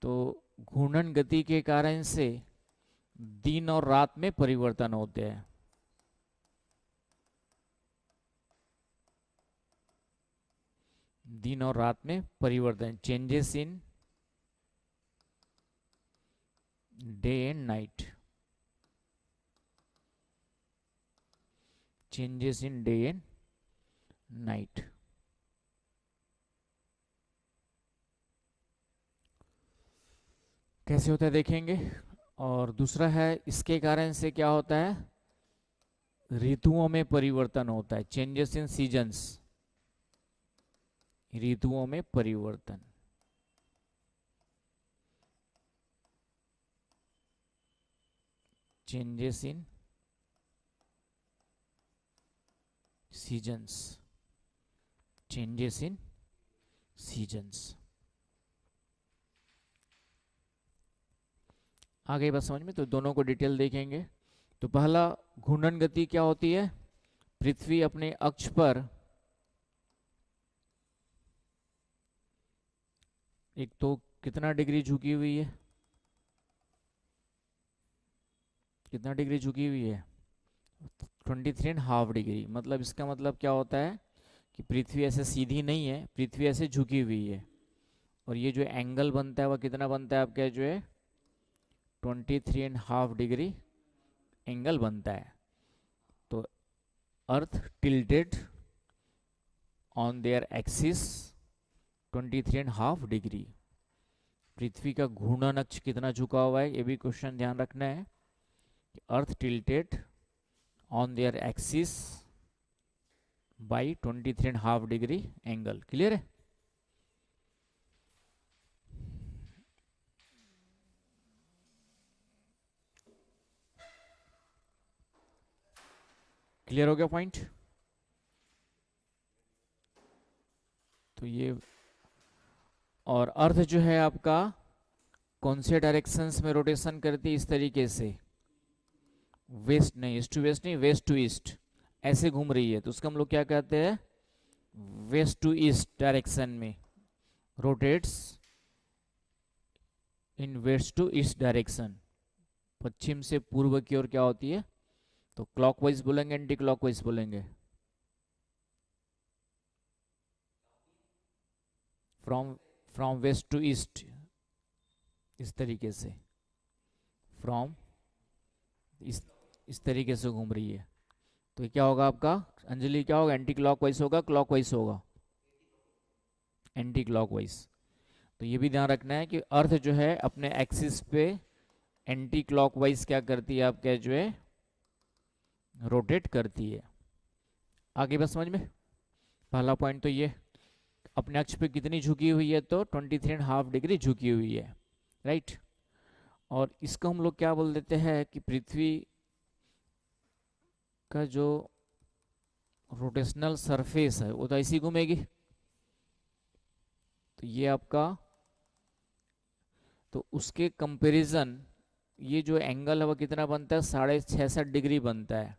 [SPEAKER 1] तो घूर्णन गति के कारण से दिन और रात में परिवर्तन होते हैं. दिन और रात में परिवर्तन, changes in day and night, changes in day and night. कैसे होता है देखेंगे. और दूसरा है, इसके कारण से क्या होता है? ऋतुओं में परिवर्तन होता है, चेंजेस इन सीजन्स, ऋतुओं में परिवर्तन. Changes in seasons, changes in seasons. आ गई बात समझ में? तो दोनों को डिटेल देखेंगे. तो पहला घूर्णन गति क्या होती है? पृथ्वी अपने अक्ष पर एक तो कितना डिग्री झुकी हुई है? कितना डिग्री झुकी हुई है? 23.5 डिग्री. मतलब इसका मतलब क्या होता है कि पृथ्वी ऐसे सीधी नहीं है, पृथ्वी ऐसे झुकी हुई है. और ये जो एंगल बनता है वह कितना बनता है आपका? जो है 23.5 डिग्री एंगल बनता है. तो earth tilted on their axis 23.5 degree. पृथ्वी का घूर्णन अक्ष कितना झुका हुआ है, ये भी क्वेश्चन ध्यान रखना है. Earth tilted on their axis by 23.5 degree angle. Clear है? क्लियर हो गया पॉइंट? तो ये, और अर्थ जो है आपका कौन से डायरेक्शंस में रोटेशन करती है? इस तरीके से, वेस्ट नहीं, ईस्ट टू वेस्ट नहीं, वेस्ट टू ईस्ट ऐसे घूम रही है. तो उसका हम लोग क्या कहते हैं? वेस्ट टू ईस्ट डायरेक्शन में rotates in west to east direction. पश्चिम से पूर्व की ओर क्या होती है? तो क्लॉकवाइज बोलेंगे, एंटी क्लॉकवाइज बोलेंगे? फ्रॉम वेस्ट टू ईस्ट, इस तरीके से, फ्रॉम इस इस तरीके से घूम रही है। तो ये क्या होगा आपका अंजलि, क्या होगा, एंटी क्लॉकवाइज होगा क्लॉकवाइज होगा? Anti clockwise. तो ये भी ध्यान रखना है कि अर्थ जो है अपने एक्सिस पे एंटी क्लॉकवाइज क्या करती है, आपका जो है रोटेट करती है। आगे बस समझ में। पहला पॉइंट तो ये, अपने अक्ष पे कितनी झुकी हुई है, तो 23.5 डिग्री झुकी हुई है, राइट। और इसको हम लोग क्या बोल देते हैं कि पृथ्वी का जो रोटेशनल सरफेस है वो तो ऐसी घूमेगी। तो ये आपका, तो उसके कंपैरिजन ये जो एंगल है वो कितना बनता है, 66.5 डिग्री बनता है।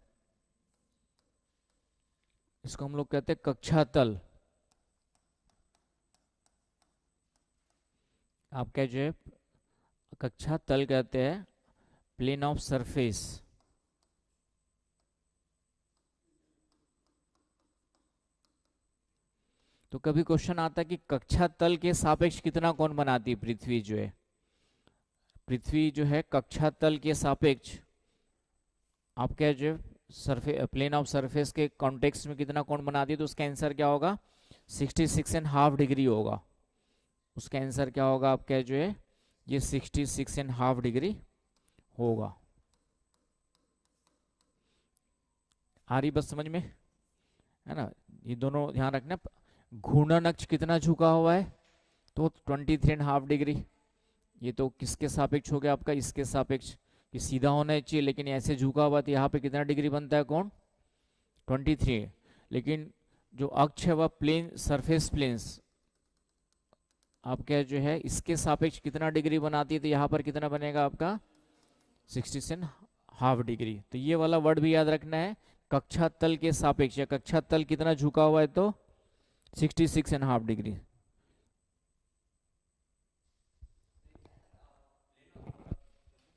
[SPEAKER 1] इसको हम लोग कहते हैं कक्षा तल। आपका जो है कक्षा तल कहते हैं, प्लेन ऑफ सरफेस। तो कभी क्वेश्चन आता है कि कक्षा तल के सापेक्ष कितना कोण बनाती है पृथ्वी जो है, पृथ्वी जो है कक्षा तल के सापेक्ष आपका जो सरफेस, प्लेन ऑफ सरफेस के कॉन्टेक्स्ट में कितना कोण बनाती है, तो उसका आंसर क्या होगा, 66.5 डिग्री होगा। उसका आंसर क्या होगा आपका जो है, ये 66.5 डिग्री होगा। आ रही बस समझ में, है ना। ये दोनों ध्यान रखना। घूर्णन अक्ष कितना झुका हुआ है, तो 23.5 डिग्री। ये तो किसके सापेक्ष हो गया आपका, इसके सापेक्ष। ये सीधा होना चाहिए लेकिन ऐसे झुका हुआ, तो यहाँ पे कितना डिग्री बनता है कोण, 23। लेकिन जो अक्ष है वह प्लेन, सरफेस प्लेन्स आपका जो है इसके सापेक्ष कितना डिग्री बनाती है, तो यहाँ पर कितना बनेगा आपका 66.5 डिग्री। तो ये वाला वर्ड भी याद रखना है, कक्षा तल के सापेक्ष, या कक्षा तल कितना झुका हुआ है, तो 66.5 degree.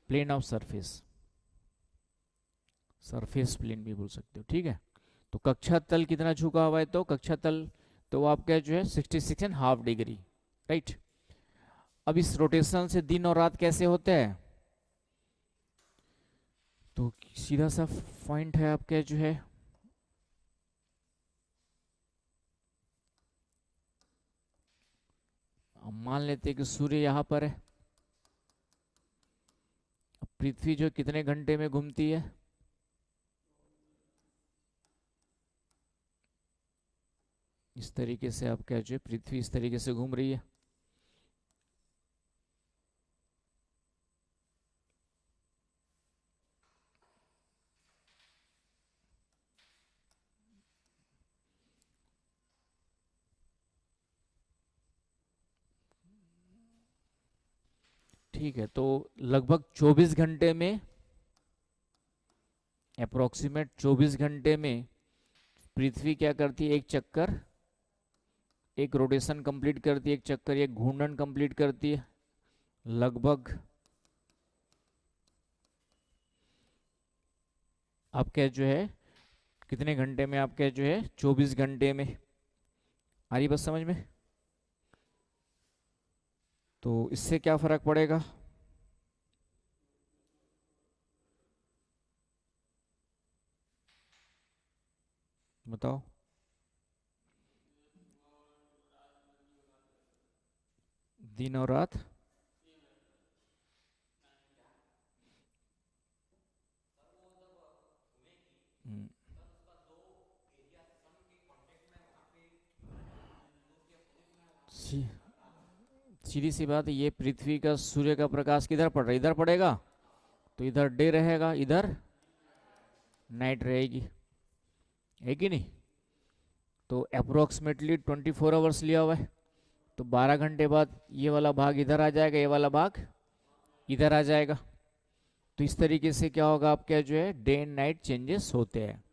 [SPEAKER 1] Plane of surface, surface plane भी बोल सकते हो, ठीक है। तो कक्षा तल कितना झुका हुआ है, तो कक्षा तल तो आपका जो है 66.5 डिग्री, राइट। अब इस रोटेशन से दिन और रात कैसे होते हैं, तो सीधा सा पॉइंट है आपका जो है, मान लेते हैं कि सूर्य यहां पर है। पृथ्वी जो कितने घंटे में घूमती है, इस तरीके से आपका जो पृथ्वी इस तरीके से घूम रही है। ठीक है, तो लगभग 24 घंटे में, अप्रोक्सीमेट 24 घंटे में पृथ्वी क्या करती है, एक चक्कर, एक रोटेशन कंप्लीट करती है, एक चक्कर, एक घूर्णन कंप्लीट करती है। लगभग आपका जो है कितने घंटे में, आपका जो है 24 घंटे में। आ रही बस समझ में। तो इससे क्या फर्क पड़ेगा, बताओ। दिन और रात, हम्म, सी- सीधी सी बात है, ये पृथ्वी का सूर्य का प्रकाश किधर पड़ रहा है, इधर पड़ेगा, तो इधर डे रहेगा, इधर नाइट रहेगी, है कि नहीं। तो अप्रोक्सीमेटली 24 आवर्स लिया हुआ है, तो 12 घंटे बाद ये वाला भाग इधर आ जाएगा, ये वाला भाग इधर आ जाएगा। तो इस तरीके से क्या होगा आपका जो है डे एंड नाइट चेंजेस होते हैं,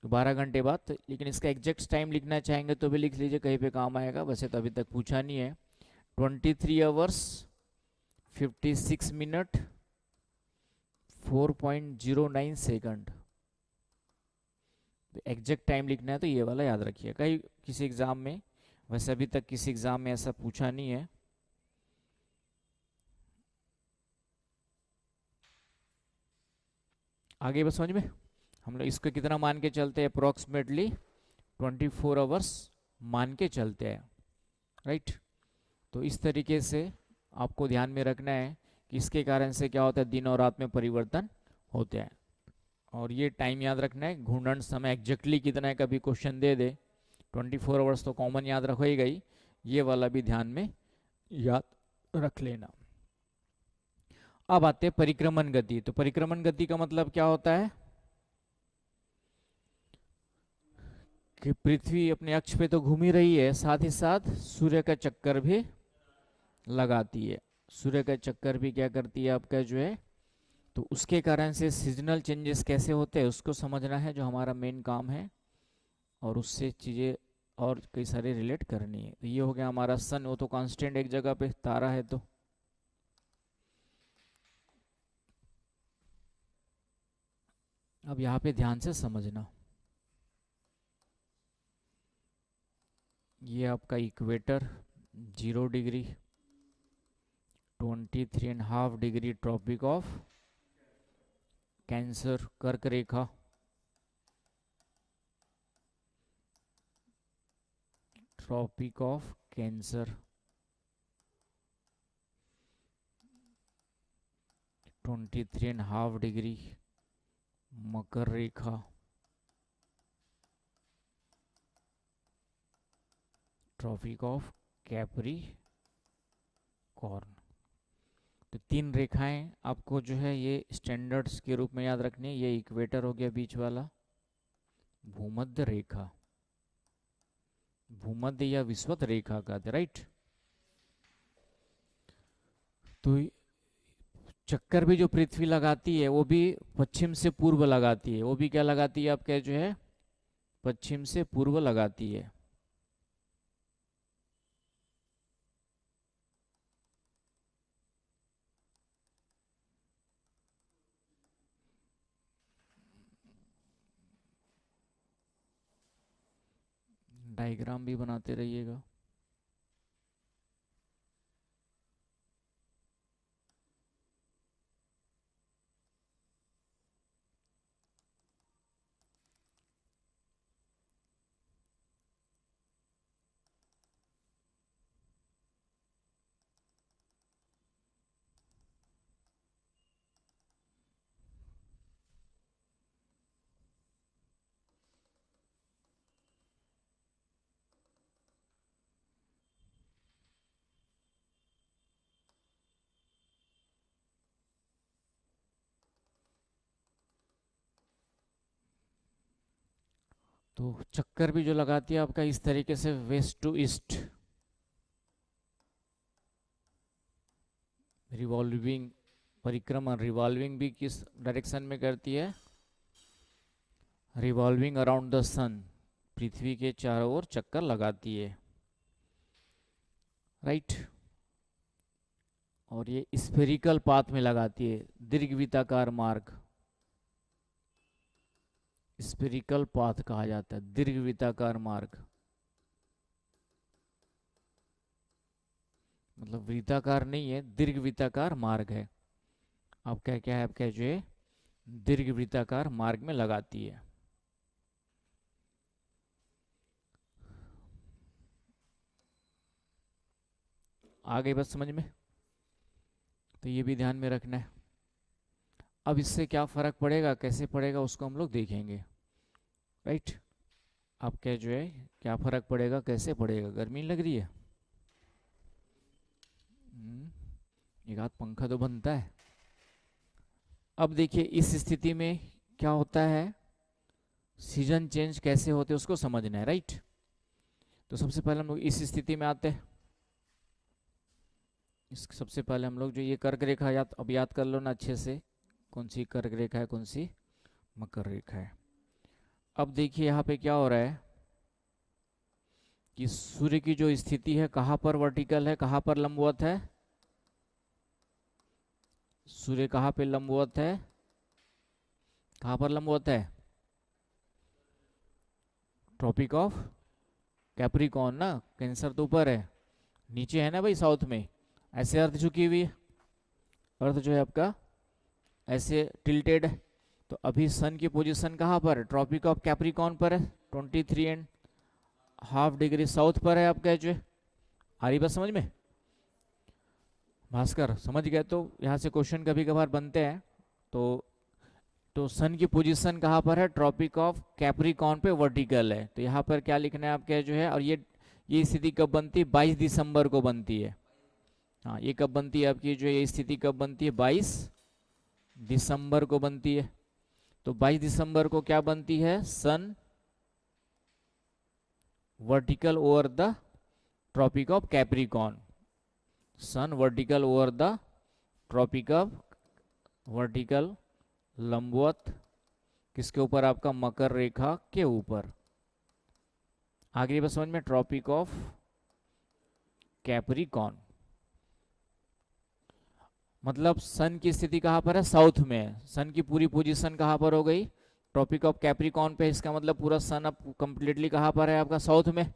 [SPEAKER 1] तो 12 घंटे बाद। लेकिन इसका एग्जैक्ट टाइम लिखना चाहेंगे तो भी लिख लीजिए, कहीं पे काम आएगा, वैसे तो अभी तक पूछा नहीं है। 23 आवर्स 56 मिनट 4.09 सेकंड। तो एग्जैक्ट टाइम लिखना है तो ये वाला याद रखिए, कहीं किसी एग्जाम में, वैसे अभी तक किसी एग्जाम में ऐसा पूछा नहीं है। आगे बस समझ में। हम लोग इसको कितना मान के चलते हैं, अप्रोक्सीमेटली 24 आवर्स मान के चलते हैं, राइट। तो इस तरीके से आपको ध्यान में रखना है कि इसके कारण से क्या होता है, दिन और रात में परिवर्तन होते हैं। और ये टाइम याद रखना है, घूर्णन समय एग्जैक्टली कितना है, कभी क्वेश्चन दे दे 24 आवर्स तो कॉमन याद रखेगा ही, ये वाला भी ध्यान में याद रख लेना। अब आते हैं परिक्रमण गति। तो परिक्रमण गति का मतलब क्या होता है कि पृथ्वी अपने अक्ष पे तो घूम ही रही है, साथ ही साथ सूर्य का चक्कर भी लगाती है। सूर्य का चक्कर भी क्या करती है आपका जो है, तो उसके कारण से सीजनल चेंजेस कैसे होते हैं उसको समझना है, जो हमारा मेन काम है, और उससे चीज़ें और कई सारे रिलेट करनी है। तो ये हो गया हमारा सन, वो तो कांस्टेंट एक जगह पे तारा है। तो अब यहाँ पे ध्यान से समझना, ये आपका equator 0 degree, 23.5 degree tropic of cancer कर्क रेखा, ट्रॉपिक ऑफ कैंसर 23.5 डिग्री मकर रेखा, ट्रॉपिक ऑफ कैप्री कॉर्न। तो 3 रेखाएं आपको जो है ये स्टैंडर्ड्स के रूप में याद रखनी है। ये इक्वेटर हो गया बीच वाला, भूमध्य रेखा, भूमध्य या विषुवत रेखा का, राइट। तो चक्कर भी जो पृथ्वी लगाती है वो भी पश्चिम से पूर्व लगाती है, वो भी क्या लगाती है आपके जो है, पश्चिम से पूर्व लगाती है। डायग्राम भी बनाते रहिएगा। तो चक्कर भी जो लगाती है आपका इस तरीके से वेस्ट टू ईस्ट, रिवॉल्विंग, परिक्रमण रिवॉल्विंग भी किस डायरेक्शन में करती है, रिवॉल्विंग अराउंड द सन, पृथ्वी के चारों ओर चक्कर लगाती है, राइट। और ये स्फेरिकल पाथ में लगाती है, दीर्घवृत्ताकार मार्ग, स्फेरिकल पाथ कहा जाता है, दीर्घवृत्ताकार मार्ग, मतलब वृत्ताकार नहीं है, दीर्घवृत्ताकार मार्ग है। अब क्या क्या है आपका जो है, दीर्घवृत्ताकार मार्ग में लगाती है। आगे बस समझ में। तो ये भी ध्यान में रखना है। अब इससे क्या फर्क पड़ेगा, कैसे पड़ेगा, उसको हम लोग देखेंगे, राइट। अब क्या जो है, क्या फर्क पड़ेगा, कैसे पड़ेगा। गर्मी लग रही है, एक आध पंखा तो बनता है। अब देखिए इस स्थिति में क्या होता है, सीजन चेंज कैसे होते हैं उसको समझना है, राइट। तो सबसे पहले हम लोग इस स्थिति में आते हैं। सबसे पहले हम लोग जो ये कर्क रेखा अब याद कर लो ना अच्छे से, कौन सी कर्क रेखा है, कौन सी मकर रेखा है। अब देखिए यहाँ पे क्या हो रहा है कि सूर्य की जो स्थिति है कहाँ पर वर्टिकल है, कहाँ पर लंबवत है, सूर्य कहाँ पे लंबवत है, कहाँ पर लंबवत है, ट्रॉपिक ऑफ कैप्रिकॉर्न ना, कैंसर तो ऊपर है, नीचे है ना भाई साउथ में, ऐसे अर्थ झुकी हुई है, अर्थ जो है आपका ऐसे टिल्टेड है, तो अभी सन की पोजीशन कहाँ पर है? ट्रॉपिक ऑफ कैप्रिकॉर्न पर है, 23.5 डिग्री साउथ पर है आपका जो है। आ रही बात समझ में भास्कर? समझ गए? तो यहाँ से क्वेश्चन कभी कभार बनते हैं। तो सन की पोजीशन कहाँ पर है? ट्रॉपिक ऑफ कैप्रिकॉर्न पे वर्टिकल है। तो यहाँ पर क्या लिखना है आपके जो है, और ये स्थिति कब बनती है? 22 दिसंबर को बनती है। हाँ, ये कब बनती है आपकी जो ये स्थिति कब बनती है? 22 दिसंबर को बनती है। तो 22 दिसंबर को क्या बनती है? Sun vertical over the tropic of capricorn. Sun vertical over the tropic of, vertical लंबवत किसके ऊपर? आपका मकर रेखा के ऊपर। आगे बस समझ में, ट्रॉपिक ऑफ कैप्रिकॉर्न मतलब सन की स्थिति कहां पर है? साउथ में। सन की पूरी पोजीशन कहां पर हो गई? ट्रॉपिक ऑफ कैप्रिकॉर्न पे। इसका मतलब पूरा सन अब कंप्लीटली कहां पर है आपका? साउथ में,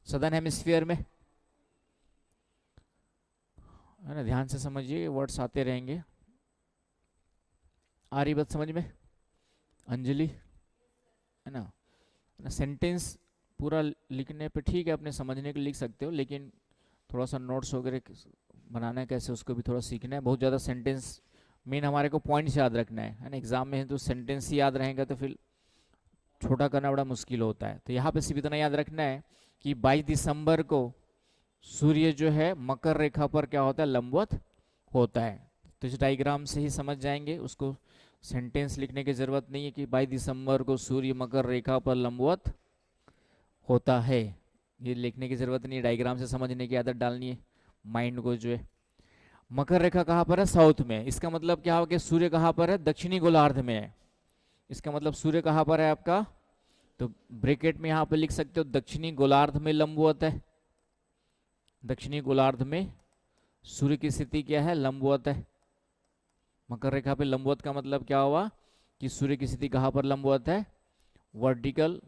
[SPEAKER 1] सदर्न हेमिस्फीयर में, है ना? ध्यान से समझिए, वर्ड्स आते रहेंगे। आ रही बात समझ में अंजलि? है ना? सेंटेंस पूरा लिखने पे ठीक है, अपने समझने के लिए लिख सकते हो, लेकिन थोड़ा सा नोट्स वगैरह बनाना है कैसे, उसको भी थोड़ा सीखना है। बहुत ज़्यादा सेंटेंस, मेन हमारे को पॉइंट्स याद रखना है ना? एग्जाम में है तो सेंटेंस ही याद रहेगा तो फिर छोटा करना बड़ा मुश्किल होता है। तो यहाँ पे सिर्फ इतना याद रखना है कि 22 दिसंबर को सूर्य जो है मकर रेखा पर क्या होता है? लंबवत होता है। तो इस डायग्राम से ही समझ जाएंगे, उसको सेंटेंस लिखने की जरूरत नहीं है कि 22 दिसंबर को सूर्य मकर रेखा पर लंबवत होता है। ये लिखने की जरूरत नहीं है, डायग्राम से समझने की आदत डालनी है माइंड को जो है। मकर रेखा कहाँ पर है? साउथ में। इसका मतलब क्या हो गया? सूर्य कहाँ पर है? दक्षिणी गोलार्ध में है। इसका मतलब सूर्य कहाँ पर है आपका? तो ब्रैकेट में यहाँ पे लिख सकते हो दक्षिणी गोलार्ध में लंबवत है। दक्षिणी गोलार्ध में सूर्य की स्थिति क्या है? लंबवत है। मकर रेखा पे लंबवत का मतलब क्या हुआ कि सूर्य की स्थिति कहाँ पर लंबवत है? Vertical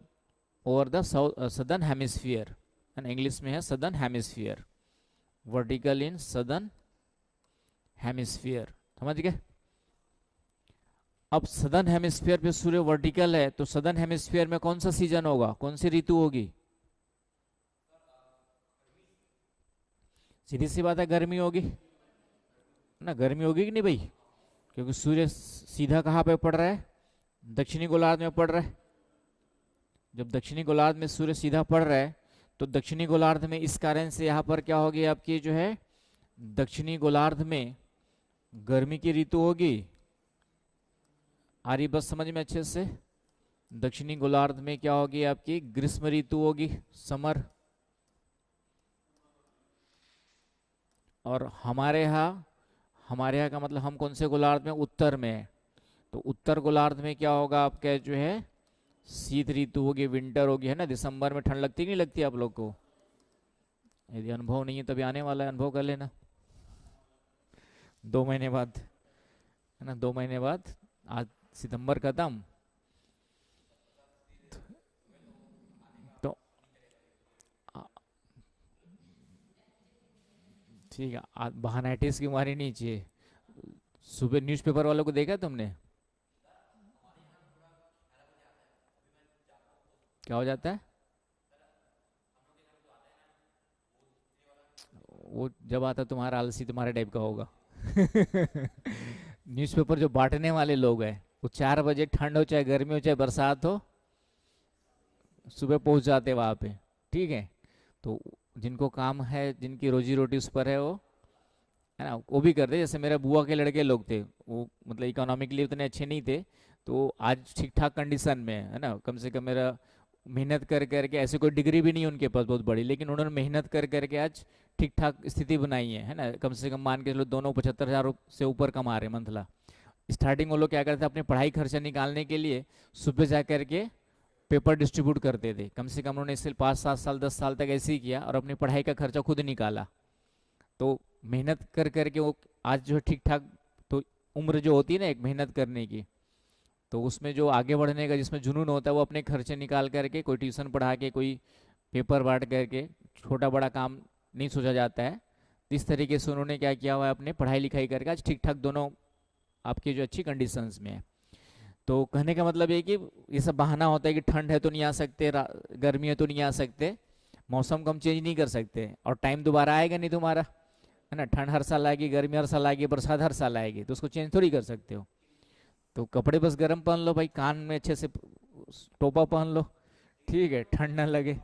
[SPEAKER 1] over the southern hemisphere, English में है southern hemisphere, vertical in southern hemisphere. समझ गए? अब सदर्न हेमिस्फीयर पे सूर्य वर्टिकल है, तो सदर्न हेमिस्फीयर में कौन सा सीजन होगा? कौन सी ऋतु होगी? सीधी सी बात है, गर्मी होगी ना? गर्मी होगी कि नहीं भाई? क्योंकि सूर्य सीधा कहाँ पे पड़ रहा है? दक्षिणी गोलार्ध में पड़ रहा है। जब दक्षिणी गोलार्ध में सूर्य सीधा पड़ रहा है तो दक्षिणी गोलार्ध में इस कारण से यहाँ पर क्या होगी आपकी जो है? दक्षिणी गोलार्ध में गर्मी की ऋतु होगी। आ रही बस समझ में अच्छे से? दक्षिणी गोलार्ध में क्या होगी आपकी? ग्रीष्म ऋतु होगी, समर। और हमारे यहाँ का मतलब हम कौन से गोलार्ध में? उत्तर में। तो उत्तर गोलार्ध में क्या होगा आपका जो है? शीत ऋतु होगी, विंटर होगी, है ना? दिसंबर में ठंड लगती नहीं लगती आप लोग को? यदि अनुभव नहीं है तभी आने वाला है, अनुभव कर लेना 2 महीने बाद, है ना? 2 महीने बाद, आज सितंबर खत्म, तो ठीक है। बहानाइटिस की बीमारी नहीं चाहिए। सुबह न्यूज़पेपर वालों को देखा तुमने? क्या हो जाता है? वो जब आता है तुम्हारा आलसी तुम्हारे टाइप का होगा। न्यूज़पेपर जो बांटने वाले लोग हैं वो 4 बजे, ठंड हो चाहे गर्मी हो चाहे बरसात हो, सुबह पहुंच जाते वहां पे। ठीक है? तो जिनको काम है, जिनकी रोजी रोटी उस पर है, वो, है ना, वो भी करते। जैसे मेरे बुआ के लड़के लोग थे, वो मतलब इकोनॉमिकली उतने अच्छे नहीं थे, तो आज ठीक ठाक कंडीशन में है ना? कम से कम मेरा मेहनत कर करके, ऐसे कोई डिग्री भी नहीं उनके पास बहुत बड़ी, लेकिन उन्होंने मेहनत कर करके आज ठीक ठाक स्थिति बनाई है ना? कम से कम मान के चलो दोनों 75,000 से ऊपर कमा रहे मंथला। स्टार्टिंग वो लोग क्या करते थे? अपने पढ़ाई खर्चा निकालने के लिए सुबह जा करके पेपर डिस्ट्रीब्यूट करते थे। कम से कम उन्होंने इससे 5-7 साल 10 साल तक ऐसे ही किया और अपनी पढ़ाई का खर्चा खुद निकाला। तो मेहनत कर करके वो आज जो है ठीक ठाक। तो उम्र जो होती है ना एक मेहनत करने की, तो उसमें जो आगे बढ़ने का जिसमें जुनून होता है, वो अपने खर्चे निकाल करके, कोई ट्यूशन पढ़ा के, कोई पेपर बांट करके, छोटा बड़ा काम नहीं सोचा जाता है। इस तरीके से उन्होंने क्या किया हुआ है? अपने पढ़ाई लिखाई करके आज ठीक ठाक दोनों आपकी जो अच्छी कंडीशंस में है। तो कहने का मतलब ये कि ये सब बहाना होता है कि ठंड है तो नहीं आ सकते, गर्मी है तो नहीं आ सकते। मौसम को हम चेंज नहीं कर सकते, और टाइम दोबारा आएगा नहीं तुम्हारा, है ना। ठंड हर साल आएगी, गर्मी हर साल आएगी, बरसात हर साल आएगी, तो उसको चेंज थोड़ी कर सकते हो। तो कपड़े बस गर्म पहन लो भाई, कान में अच्छे से टोपा पहन लो, ठीक है, ठंड ना लगे।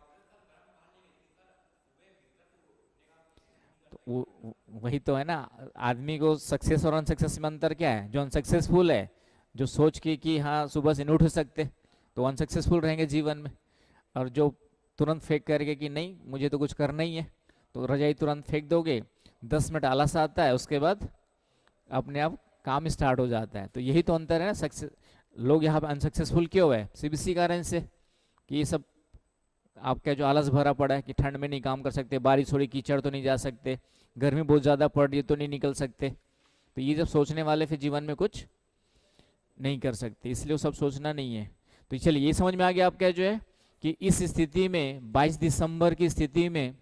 [SPEAKER 1] तो वही तो है ना। आदमी को सक्सेस और अनसक्सेस में अंतर क्या है? जो अनसक्सेसफुल है, जो सोच के कि हाँ सुबह से नहीं उठ सकते, तो अनसक्सेसफुल रहेंगे जीवन में। और जो तुरंत फेंक करके कि नहीं मुझे तो कुछ करना ही है, तो रजाई तुरंत फेंक दोगे, 10 मिनट आलस आता है, उसके बाद अपने आप काम स्टार्ट हो जाता है। तो यही तो अंतर है ना। सक्सेस लोग यहाँ पे अनसक्सेसफुल क्यों है? सिर्फ इसी कारण से कि ये सब आपका जो आलस भरा पड़ा है कि ठंड में नहीं काम कर सकते, बारिश हो रही कीचड़ तो नहीं जा सकते, गर्मी बहुत ज़्यादा पड़ रही है तो नहीं निकल सकते। तो ये जब सोचने वाले फिर जीवन में कुछ नहीं कर सकते, इसलिए वो सब सोचना नहीं है। तो चलिए ये समझ में आ गया आपका जो है कि इस स्थिति में 22 दिसंबर की स्थिति में,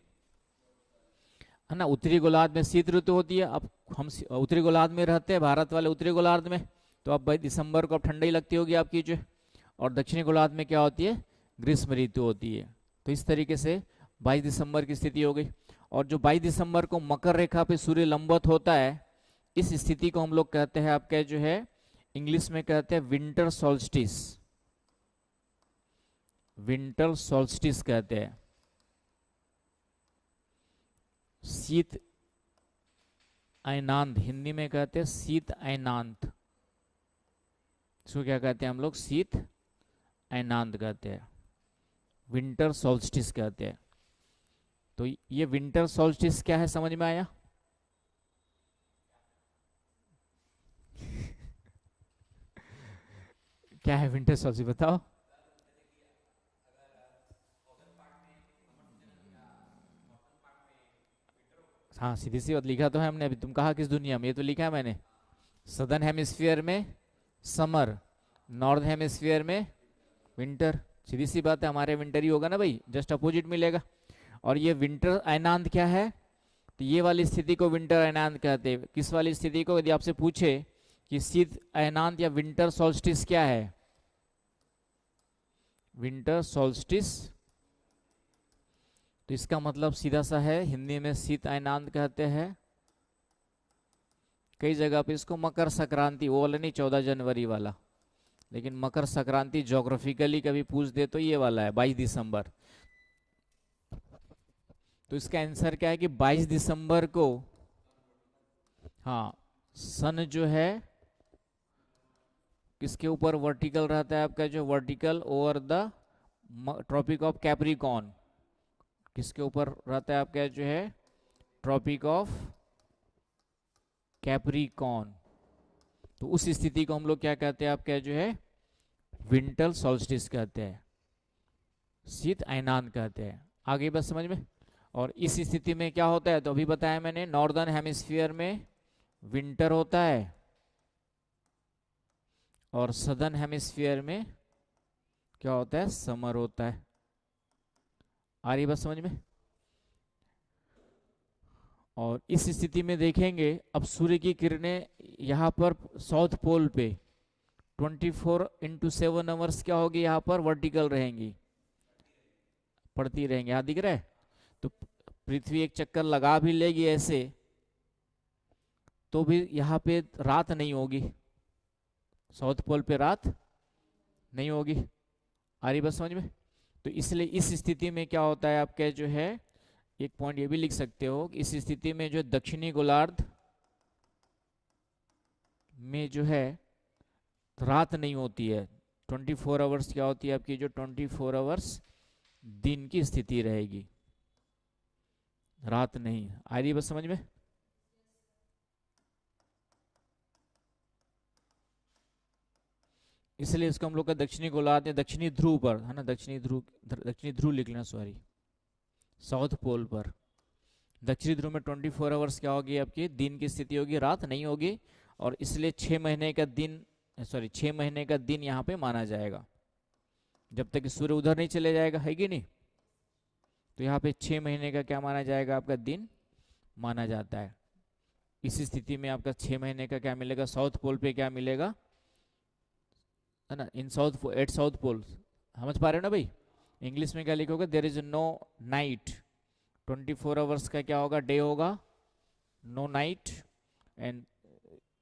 [SPEAKER 1] है ना, उत्तरी गोलार्ध में शीत ऋतु होती है। अब हम उत्तरी गोलार्ध में रहते हैं, भारत वाले उत्तरी गोलार्ध में, तो अब 22 दिसंबर को अब ठंडी लगती होगी आपकी जो। और दक्षिणी गोलार्ध में क्या होती है? ग्रीष्म ऋतु होती है। तो इस तरीके से 22 दिसंबर की स्थिति हो गई। और जो 22 दिसंबर को मकर रेखा पे सूर्य लंबवत होता है, इस स्थिति को हम लोग कहते हैं आपके जो है, इंग्लिश में कहते हैं विंटर सोल्स्टिस। विंटर सोल्स्टिस कहते हैं, शीत अयनांत, हिंदी में कहते हैं शीत अयनांत। इसको क्या कहते हैं हम लोग? शीत अयनांत कहते हैं, विंटर सोल्स्टिस कहते हैं। तो ये विंटर सोल्स्टिस क्या है, समझ में आया? क्या है विंटर सोल्स्टिस, बताओ। हाँ सीधी सी बात, लिखा तो है हमने अभी। तुम कहा किस दुनिया में? ये तो लिखा है मैंने। सदर्न हेमिस्फीयर में समर, नॉर्थ हेमिस्फीयर में विंटर। सीधी सी बात है, हमारे विंटर ही होगा ना भाई, जस्ट अपोजिट मिलेगा। और ये विंटर अयनांत क्या है? तो ये वाली स्थिति को विंटर अयनांत कहते हैं। किस वाली स्थिति को? यदि आपसे पूछे कि शीत अयनांत या विंटर सोल्स्टिस क्या है, विंटर सोल्स्टिस, तो इसका मतलब सीधा सा है, हिंदी में शीत अयनांत कहते हैं। कई जगह पे इसको मकर संक्रांति, वो वाला नहीं 14 जनवरी वाला, लेकिन मकर संक्रांति जोग्राफिकली कभी पूछ दे तो ये वाला है 22 दिसंबर। तो इसका आंसर क्या है कि 22 दिसंबर को, हाँ, सन जो है किसके ऊपर वर्टिकल रहता है आपका? जो vertical over the tropic of Capricorn, किसके ऊपर रहता है आपका जो है? Tropic of Capricorn. तो उस स्थिति को हम लोग क्या कहते हैं आपका जो है? विंटर सोल्स्टिस कहते हैं, शीत अयनांत कहते हैं। आगे बस समझ में। और इस स्थिति में क्या होता है? तो अभी बताया मैंने, नॉर्दर्न हेमिस्फीयर में विंटर होता है, और सदर्न हेमिस्फीयर में क्या होता है? समर होता है। आ रही बात समझ में? और इस स्थिति में देखेंगे, अब सूर्य की किरणें यहाँ पर साउथ पोल पे 24/7 आवर्स क्या होगी? यहाँ पर वर्टिकल रहेंगी, पड़ती रहेंगी। यहाँ दिख रहा है? तो पृथ्वी एक चक्कर लगा भी लेगी ऐसे, तो भी यहाँ पे रात नहीं होगी, साउथ पोल पे रात नहीं होगी। आ रही बात समझ में? तो इसलिए इस स्थिति में क्या होता है आपके जो है, एक पॉइंट ये भी लिख सकते हो कि इस स्थिति में जो दक्षिणी गोलार्ध में जो है रात नहीं होती है। 24 आवर्स क्या होती है आपकी? जो 24 आवर्स दिन की स्थिति रहेगी, रात नहीं। आ रही बात समझ में? इसलिए इसको हम लोग का दक्षिणी गोलार्ध या दक्षिणी ध्रुव पर, है ना, दक्षिणी ध्रुव लिख लेना, सॉरी, साउथ पोल पर। दक्षिणी ध्रुव में 24 आवर्स क्या होगी आपकी? दिन की स्थिति होगी, रात नहीं होगी। और इसलिए 6 महीने का दिन, सॉरी 6 महीने का दिन यहाँ पे माना जाएगा, जब तक सूर्य उधर नहीं चले जाएगा, है कि नहीं। तो यहाँ पे 6 महीने का क्या माना जाएगा? आपका दिन माना जाता है। इस स्थिति में आपका 6 महीने का क्या मिलेगा? साउथ पोल पे क्या मिलेगा? है ना, इन साउथ एट साउथ पोल, समझ पा रहे हो ना भाई। इंग्लिश में क्या लिखोगे, there is no night, 24 hours का क्या होगा, डे होगा, no night. And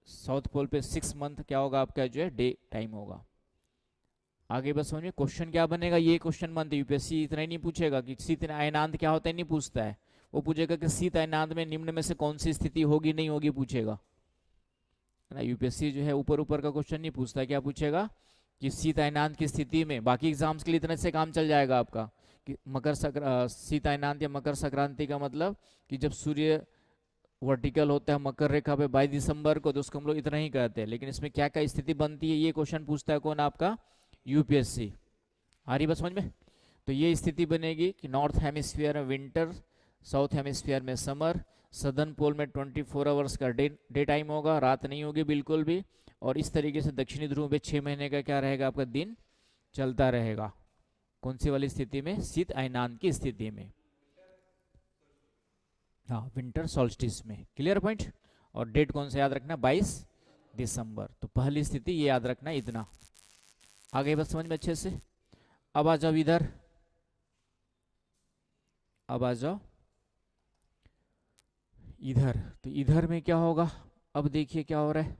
[SPEAKER 1] south pole पे 6 मंथ क्या होगा आपका जो है, डे टाइम होगा। आगे बस समझ में, क्वेश्चन क्या बनेगा, ये क्वेश्चन बनते यूपीएससी इतना ही नहीं पूछेगा कि शीत अयनांत क्या होता है, नहीं पूछता है। वो पूछेगा कि शीत अयनांत में निम्न में से कौन सी स्थिति होगी नहीं होगी, पूछेगा ना। यूपीएससी जो है ऊपर ऊपर का क्वेश्चन नहीं पूछता, क्या पूछेगा कि शीत अयनांत की स्थिति में, बाकी एग्जाम्स के लिए इतने से काम चल जाएगा आपका कि शीत अयनांत या मकर संक्रांति का मतलब कि जब सूर्य वर्टिकल होता है मकर रेखा पे 22 दिसंबर को, तो उसको हम लोग इतना ही कहते हैं। लेकिन इसमें क्या क्या स्थिति बनती है, ये क्वेश्चन पूछता है कौन, आपका यूपीएससी। आ रही बस समझ में। तो ये स्थिति बनेगी कि नॉर्थ हेमिस्फीयर में विंटर, साउथ हेमिस्फीयर में समर, सदर्न पोल में 24 आवर्स का डे टाइम होगा, रात नहीं होगी बिल्कुल भी। और इस तरीके से दक्षिणी ध्रुव में 6 महीने का क्या रहेगा, आपका दिन चलता रहेगा। कौन सी वाली स्थिति में, शीत अयनांत की स्थिति में, हाँ विंटर सोल्स्टिस में। Clear point. और डेट कौन सा याद रखना, 22 दिसंबर। तो पहली स्थिति ये याद रखना, इतना। आगे बस समझ में अच्छे से। अब आ जाओ इधर, अब आ जाओ इधर। तो इधर में क्या होगा, अब देखिए क्या हो रहा है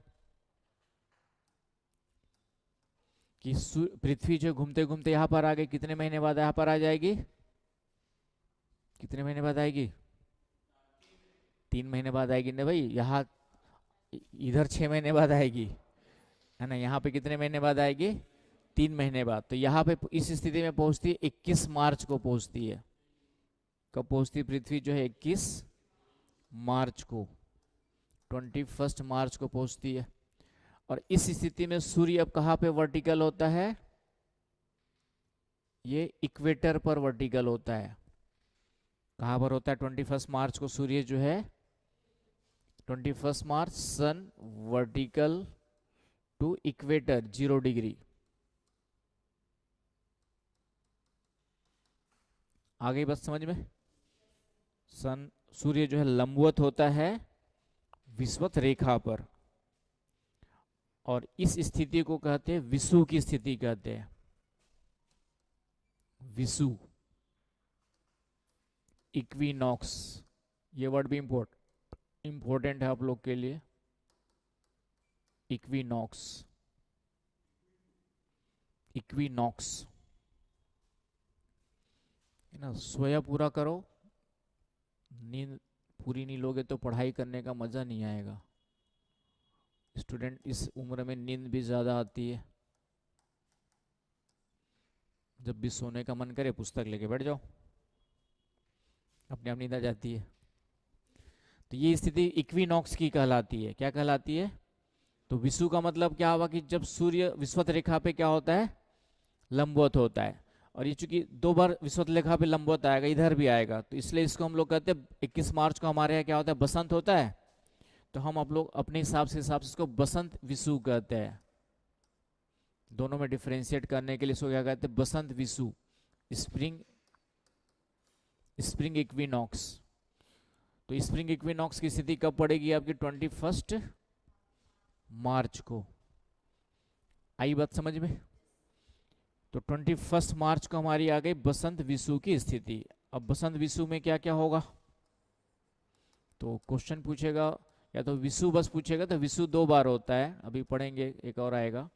[SPEAKER 1] कि पृथ्वी जो घूमते घूमते यहां पर आ गई, कितने महीने बाद यहां पर आ जाएगी, कितने महीने बाद आएगी, 3 महीने बाद आएगी ना भाई। यहाँ इधर 6 महीने बाद आएगी, है ना। यहाँ पे कितने महीने बाद आएगी, 3 महीने बाद। तो यहाँ पे इस स्थिति में पहुंचती है 21 मार्च को पहुंचती है। कब पहुंचती है पृथ्वी जो है, 21 मार्च को, 21 मार्च को पहुंचती है। और इस स्थिति में सूर्य अब कहाँ पे वर्टिकल होता है, ये इक्वेटर पर वर्टिकल होता है। कहाँ पर होता है, 21 मार्च को सूर्य जो है, 21 मार्च सन वर्टिकल टू इक्वेटर 0 डिग्री। आगे बस समझ में। सन सूर्य जो है लंबवत होता है विषुवत रेखा पर, और इस स्थिति को कहते हैं विषुव की स्थिति कहते हैं, विषुव, इक्विनॉक्स। ये वर्ड भी इंपॉर्टेंट है आप लोग के लिए, इक्विनॉक्स, इक्विनॉक्स, है ना। सोया पूरा करो, नींद पूरी नहीं लोगे तो पढ़ाई करने का मजा नहीं आएगा। स्टूडेंट इस उम्र में नींद भी ज्यादा आती है, जब भी सोने का मन करे पुस्तक लेके बैठ जाओ, अपने आप नींद आ जाती है। तो ये स्थिति इक्विनॉक्स की कहलाती है। क्या कहलाती है, तो विषुव का मतलब क्या हुआ कि जब सूर्य विषुवत रेखा पे क्या होता है, लंबवत होता है। और ये चूंकि 2 बार विषुवत रेखा पे लंबवत आएगा, इधर भी आएगा, तो इसलिए इसको हम लोग कहते हैं 21 मार्च को हमारे यहाँ क्या होता है, बसंत होता है। तो हम आप लोग अपने हिसाब से इसको बसंत विषुव कहते हैं। दोनों में डिफ्रेंशिएट करने के लिए इसको क्या कहते हैं, बसंत विषुव, स्प्रिंग, स्प्रिंग इक्विनॉक्स। तो स्प्रिंग इक्विनॉक्स की स्थिति कब पड़ेगी आपकी, 21 मार्च को। आई बात समझ में। तो 21 मार्च को हमारी आ गई बसंत विषुव की स्थिति। अब बसंत विषुव में क्या क्या होगा, तो क्वेश्चन पूछेगा, या तो विषुव बस पूछेगा, तो विषुव 2 बार होता है, अभी पढ़ेंगे, एक और आएगा।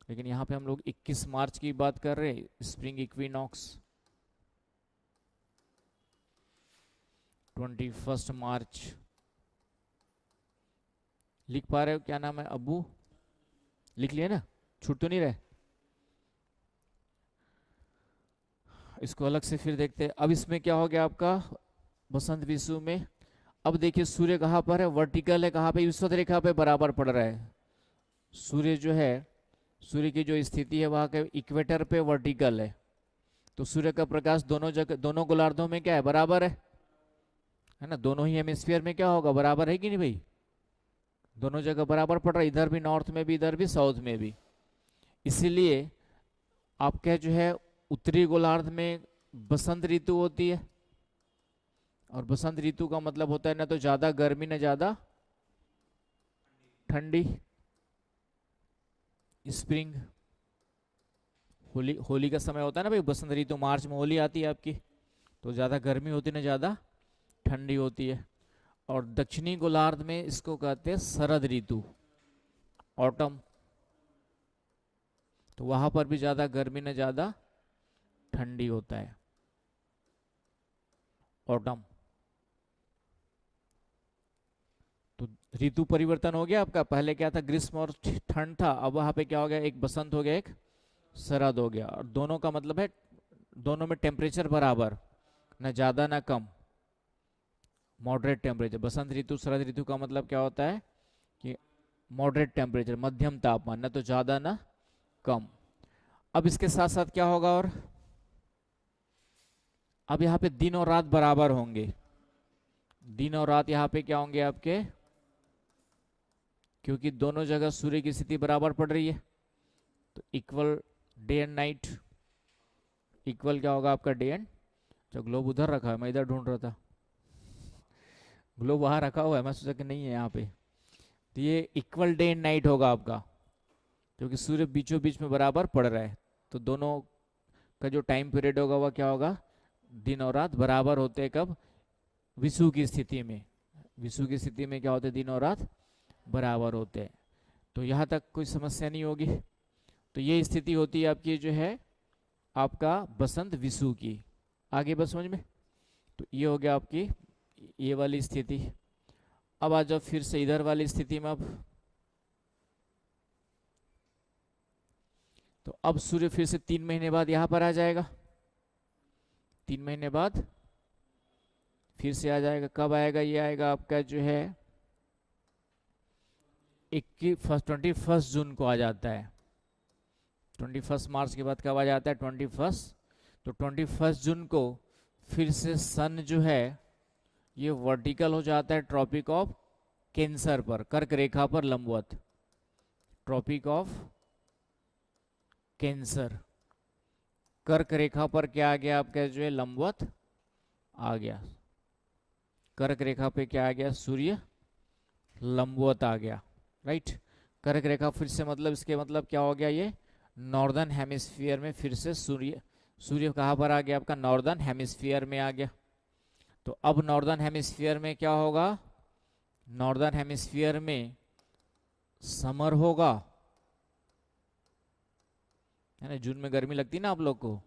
[SPEAKER 1] लेकिन यहाँ पे हम लोग 21 मार्च की बात कर रहे हैं, स्प्रिंग इक्विनॉक्स, 21 मार्च। लिख पा रहे हो, क्या नाम है, अब्बू, लिख लिया ना, छूट तो नहीं रहे। इसको अलग से फिर देखते हैं। अब इसमें क्या हो गया आपका, बसंत विषुव में। अब देखिए सूर्य कहाँ पर है, वर्टिकल है, कहाँ पे, विषुवत रेखा पे बराबर पड़ रहा है। सूर्य जो है, सूर्य की जो स्थिति है वहां के इक्वेटर पे वर्टिकल है। तो सूर्य का प्रकाश दोनों जगह, दोनों गोलार्धों में क्या है, बराबर है ना। दोनों ही हेमिस्फीयर में क्या होगा, बराबर है कि नहीं भाई, दोनों जगह बराबर पड़ रहा है, इधर भी नॉर्थ में भी, इधर भी साउथ में भी। इसीलिए आपके जो है उत्तरी गोलार्ध में बसंत ऋतु होती है। और बसंत ऋतु का मतलब होता है ना तो ज्यादा गर्मी ना ज्यादा ठंडी, स्प्रिंग। होली होली का समय होता है ना भाई, बसंत ऋतु, मार्च में होली आती है आपकी, तो ज़्यादा गर्मी होती है ना ज़्यादा ठंडी होती है। और दक्षिणी गोलार्ध में इसको कहते हैं शरद ऋतु, ऑटम, तो वहां पर भी ज़्यादा गर्मी न ज़्यादा ठंडी होता है, ऑटम। तो ऋतु परिवर्तन हो गया आपका, पहले क्या था ग्रीष्म और ठंड था, अब वहां पे क्या हो गया, एक बसंत हो गया एक शरद हो गया, और दोनों का मतलब है दोनों में टेम्परेचर बराबर, न ज़्यादा न कम, मॉडरेट टेम्परेचर। बसंत ऋतु शरद ऋतु का मतलब क्या होता है कि मॉडरेट टेम्परेचर, मध्यम तापमान, न तो ज़्यादा न कम। अब इसके साथ साथ क्या होगा, और अब यहाँ पे दिन और रात बराबर होंगे, दिन और रात यहाँ पे क्या होंगे आपके, क्योंकि दोनों जगह सूर्य की स्थिति बराबर पड़ रही है, तो equal day and night, equal क्या होगा आपका डे एंड, जो ग्लोब उधर रखा है, मैं इधर ढूंढ रहा था, ग्लोब वहां रखा हुआ है, मैं सोचा कि नहीं है यहाँ पे, तो ये इक्वल डे एंड नाइट होगा आपका, क्योंकि सूर्य बीचों बीच में बराबर पड़ रहा है, तो दोनों का जो टाइम पीरियड होगा वह क्या होगा, दिन और रात बराबर होते हैं। कब, विषुव की स्थिति में, विषुव की स्थिति में क्या होते हैं, दिन और रात बराबर होते हैं। तो यहाँ तक कोई समस्या नहीं होगी। तो ये स्थिति होती है आपकी जो है आपका बसंत विषुव की। आगे बस समझ में, तो ये हो गया आपकी ये वाली स्थिति। अब आ जाओ फिर से इधर वाली स्थिति में। अब तो अब सूर्य फिर से 3 महीने बाद यहां पर आ जाएगा, 3 महीने बाद फिर से आ जाएगा। कब आएगा, ये आएगा आपका जो है 21 जून को आ जाता है। 21 मार्च के बाद कब आ जाता है, 21। तो 21 जून को फिर से सन जो है ये वर्टिकल हो जाता है ट्रॉपिक ऑफ कैंसर पर, कर्क रेखा पर लंबवत, ट्रॉपिक ऑफ कैंसर, कर्क रेखा पर क्या आ गया आपका जो है लंबवत आ गया, कर्क रेखा पे क्या आ गया, सूर्य लंबवत आ गया, राइट। कर्क रेखा फिर से मतलब इसके मतलब क्या हो गया, ये नॉर्दर्न हेमिस्फीयर में फिर से सूर्य, सूर्य कहाँ पर आ गया आपका, नॉर्दर्न हेमिस्फीयर में आ गया। तो अब नॉर्दर्न हेमिस्फीयर में क्या होगा, नॉर्दर्न हेमिस्फीयर में समर होगा, है ना, जून में गर्मी लगती ना आप लोग को,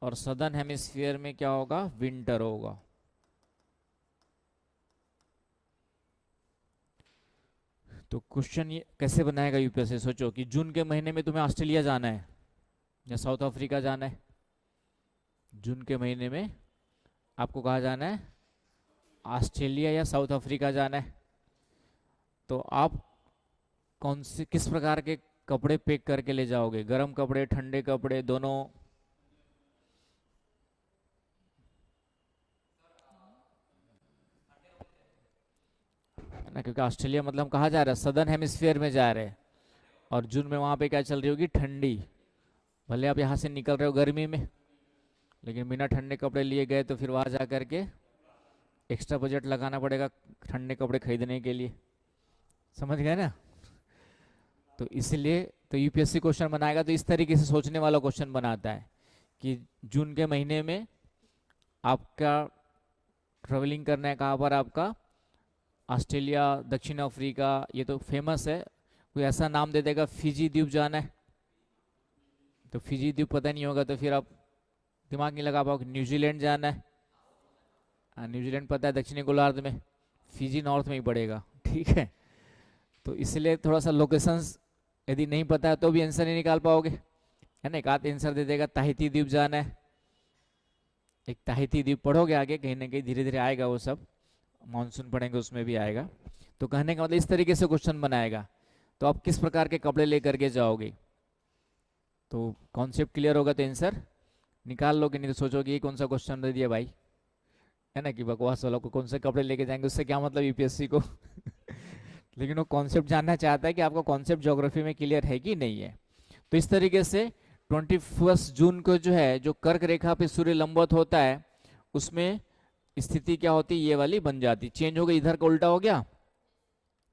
[SPEAKER 1] और सदर्न हेमिस्फीयर में क्या होगा, विंटर होगा। तो क्वेश्चन ये कैसे बनाएगा यूपीएससी, सोचो कि जून के महीने में तुम्हें ऑस्ट्रेलिया जाना है या साउथ अफ्रीका जाना है, जून के महीने में आपको कहाँ जाना है, ऑस्ट्रेलिया या साउथ अफ्रीका जाना है। तो आप कौन से किस प्रकार के कपड़े पैक करके ले जाओगे, गर्म कपड़े ठंडे कपड़े दोनों, ना, क्योंकि ऑस्ट्रेलिया मतलब हम कहाँ जा रहे हैं, सदर्न हेमिस्फीयर में जा रहे हैं, और जून में वहाँ पे क्या चल रही होगी, ठंडी। भले आप यहाँ से निकल रहे हो गर्मी में, लेकिन बिना ठंडे कपड़े लिए गए तो फिर वहाँ जा करके एक्स्ट्रा बजट लगाना पड़ेगा ठंडे कपड़े खरीदने के लिए, समझ गए ना। तो इसलिए तो यूपीएससी क्वेश्चन बनाएगा तो इस तरीके से सोचने वाला क्वेश्चन बनाता है कि जून के महीने में आपका ट्रेवलिंग करना है कहाँ पर, आपका ऑस्ट्रेलिया, दक्षिण अफ्रीका, ये तो फेमस है, कोई ऐसा नाम दे देगा फिजी द्वीप जाना है, तो फिजी द्वीप पता नहीं होगा तो फिर आप दिमाग नहीं लगा पाओगे। न्यूजीलैंड जाना है, न्यूजीलैंड पता है दक्षिणी गोलार्ध में, फिजी नॉर्थ में ही पड़ेगा, ठीक है। तो इसलिए थोड़ा सा लोकेशंस यदि नहीं पता है तो भी आंसर नहीं निकाल पाओगे, है ना। एक आध आंसर दे देगा ताहिती द्वीप जाना है, एक ताहिती द्वीप पढ़ोगे आगे कहीं ना कहीं, धीरे धीरे आएगा वो सब, मानसून पढ़ेंगे उसमें भी आएगा। तो कहने का मतलब इस तरीके से क्वेश्चन बनाएगा। तो आप किस प्रकार के कपड़े लेकर के जाओगे, तो कॉन्सेप्ट क्लियर होगा तो आंसर निकाल लोगे, नहीं तो सोचोगे ये कौन सा क्वेश्चन दे दिया भाई, है ना, कि बकवास वाला को कौन से कपड़े लेके जाएंगे, उससे क्या मतलब यूपीएससी को। लेकिन वो कॉन्सेप्ट जानना चाहता है कि आपका कॉन्सेप्ट ज्योग्राफी में क्लियर है कि नहीं है। तो इस तरीके से 21 जून को जो है, जो कर्क रेखा पे सूर्य लंबवत होता है, उसमें स्थिति क्या होती है, ये वाली बन जाती, चेंज हो गई, इधर का उल्टा हो गया,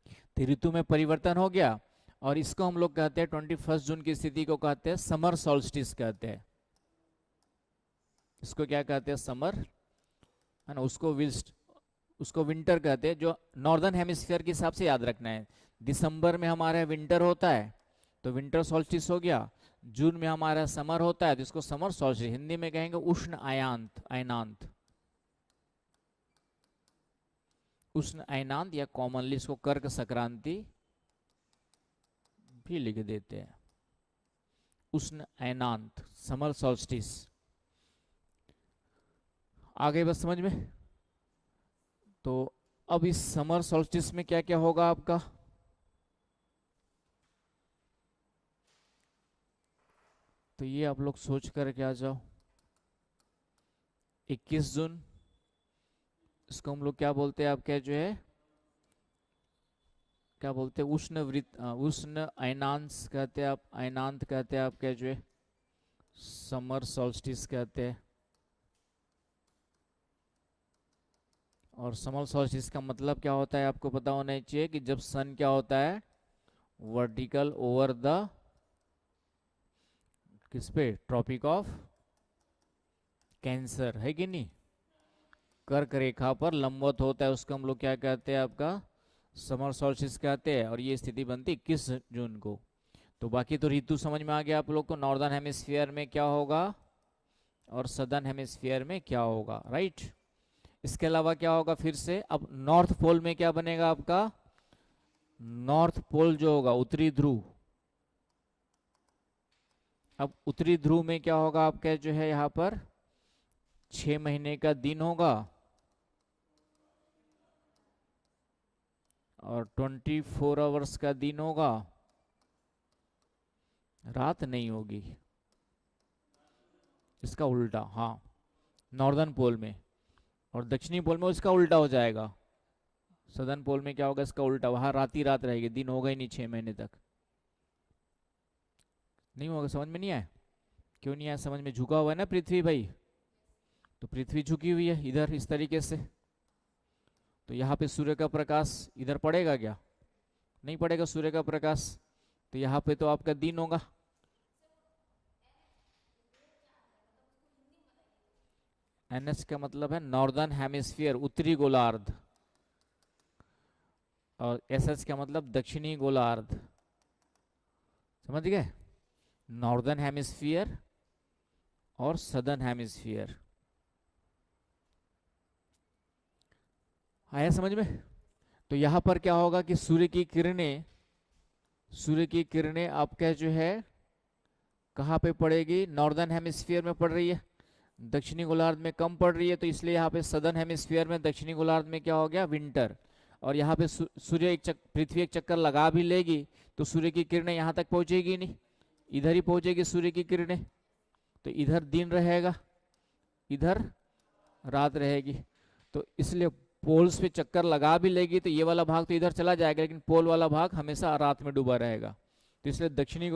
[SPEAKER 1] तो ऋतु में परिवर्तन हो गया। और इसको हम लोग कहते हैं 21 जून की स्थिति को कहते हैं समर सॉल्स्टिस कहते हैं। इसको क्या कहते हैं? समर, है ना। उसको विंटर कहते हैं, जो नॉर्दर्न हेमिस्फीयर के हिसाब से याद रखना है। दिसंबर में हमारा विंटर होता है तो विंटर सॉल्स्टिस हो गया। जून में हमारा समर होता है तो इसको समर सॉल्स्टिस, हिंदी में कहेंगे उष्ण अयनांत। अयनांत, उष्ण अयनांत, या कॉमनली इसको कर्क संक्रांति भी लिख देते हैं। उष्ण अयनांत, समर सॉल्स्टिस। आगे बस समझ में। तो अब इस समर सॉल्स्टिस में क्या क्या होगा आपका? तो ये आप लोग सोच कर के आ जाओ। 21 जून, इसको हम लोग क्या बोलते हैं आपके जो है, क्या बोलते हैं? उष्ण अयनांश कहते हैं आप, अयनांत कहते हैं आपके जो है, समर सॉल्स्टिस कहते हैं। और समर सॉल्स्टिस का मतलब क्या होता है आपको पता होना चाहिए, कि जब सन क्या होता है, वर्टिकल ओवर द, किस पे? ट्रॉपिक ऑफ कैंसर, है कि नहीं? कर्क रेखा पर लंबवत होता है, उसको हम लोग क्या कहते हैं आपका? समर सॉल्स्टिस कहते हैं। और ये स्थिति बनती 21 जून को। तो बाकी तो ऋतु समझ में आ गया आप लोग को, नॉर्दर्न हेमिस्फीयर में क्या होगा और सदर्न हेमिस्फीयर में क्या होगा, राइट। इसके अलावा क्या होगा फिर से? अब नॉर्थ पोल में क्या बनेगा आपका? नॉर्थ पोल जो होगा, उत्तरी ध्रुव। अब उत्तरी ध्रुव में क्या होगा आपका जो है, यहाँ पर 6 महीने का दिन होगा और 24 आवर्स का दिन होगा, रात नहीं होगी। इसका उल्टा, हाँ, नॉर्दर्न पोल में। और दक्षिणी पोल में इसका उल्टा हो जाएगा। सदर्न पोल में क्या होगा? इसका उल्टा, वहां रात ही रात रहेगी, दिन होगा ही नहीं 6 महीने तक। नहीं होगा, समझ में नहीं आया? क्यों नहीं आया समझ में? झुका हुआ है ना पृथ्वी भाई, तो पृथ्वी झुकी हुई है इधर इस तरीके से, तो यहाँ पे सूर्य का प्रकाश इधर पड़ेगा क्या? नहीं पड़ेगा सूर्य का प्रकाश, तो यहाँ पे तो आपका दिन होगा। एनएस का मतलब है नॉर्दर्न हेमिस्फीयर, उत्तरी गोलार्ध। और एसएस का मतलब दक्षिणी गोलार्ध। समझ गए? नॉर्दर्न हेमिस्फीयर और सदर्न हेमिस्फीयर। आया समझ में? तो यहां पर क्या होगा कि सूर्य की किरणें आपका जो है कहाँ पे पड़ेगी? नॉर्दर्न हेमिस्फीयर में पड़ रही है, दक्षिणी गोलार्ध में कम पड़ रही है, तो इसलिए यहाँ पे सदर्न हेमिस्फीयर में, दक्षिणी गोलार्ध में क्या हो गया? विंटर। और यहाँ पे सूर्य पृथ्वी एक चक्कर लगा भी लेगी तो सूर्य की किरणें यहाँ तक पहुंचेगी नहीं, इधर ही पहुंचेगी सूर्य की किरणें। तो इधर दिन रहेगा, इधर रात रहेगी। तो इसलिए पोल्स पे चक्कर लगा भी लेगी तो ये वाला भाग तो इधर चला जाएगा, लेकिन पोल वाला भाग हमेशा रात में डूबा रहेगा। तो इसलिए दक्षिणी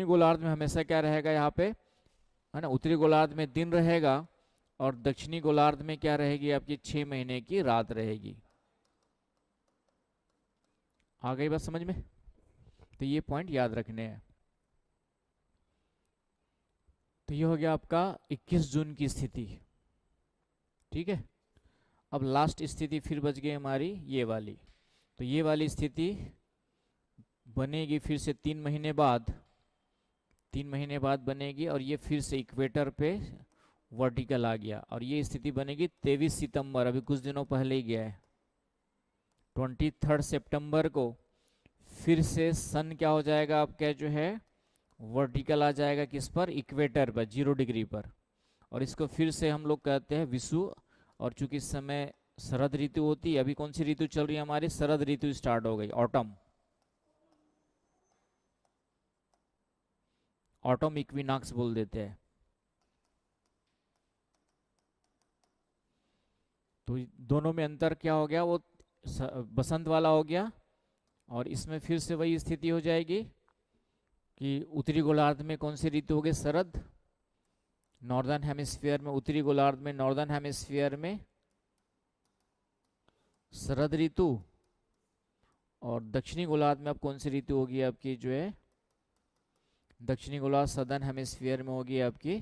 [SPEAKER 1] गोलार्ध में हमेशा क्या रहेगा यहाँ पे, है ना, उत्तरी गोलार्ध में दिन रहेगा और दक्षिणी गोलार्ध में क्या रहेगी आपकी? 6 महीने की रात रहेगी। आ गई बात समझ में? तो ये पॉइंट याद रखने हैं। तो ये हो गया आपका 21 जून की स्थिति, ठीक है। अब लास्ट स्थिति फिर बच गई हमारी ये वाली। तो ये वाली स्थिति बनेगी फिर से 3 महीने बाद, 3 महीने बाद बनेगी, और ये फिर से इक्वेटर पे वर्टिकल आ गया। और ये स्थिति बनेगी 23 सितंबर, अभी कुछ दिनों पहले ही गया है। 23 सितंबर को फिर से सन क्या हो जाएगा आपका जो है, वर्टिकल आ जाएगा किस पर? इक्वेटर पर, 0 डिग्री पर। और इसको फिर से हम लोग कहते हैं विषुव। और चूंकि इस समय शरद ऋतु होती है, अभी कौन सी ऋतु चल रही है हमारी? शरद ऋतु स्टार्ट हो गई, ऑटम। ऑटम इक्विनॉक्स बोल देते हैं। तो दोनों में अंतर क्या हो गया? वो बसंत वाला हो गया। और इसमें फिर से वही स्थिति हो जाएगी कि उत्तरी गोलार्ध में कौन सी ऋतु हो गई? शरद। नॉर्दर्न हेमिस्फीयर में, उत्तरी गोलार्ध में, नॉर्दर्न हेमिस्फीयर में शरद ऋतु। और दक्षिणी गोलार्ध में अब कौन सी ऋतु होगी आपकी जो है, दक्षिणी गोलार्ध सदर्न हेमिस्फीयर में होगी आपकी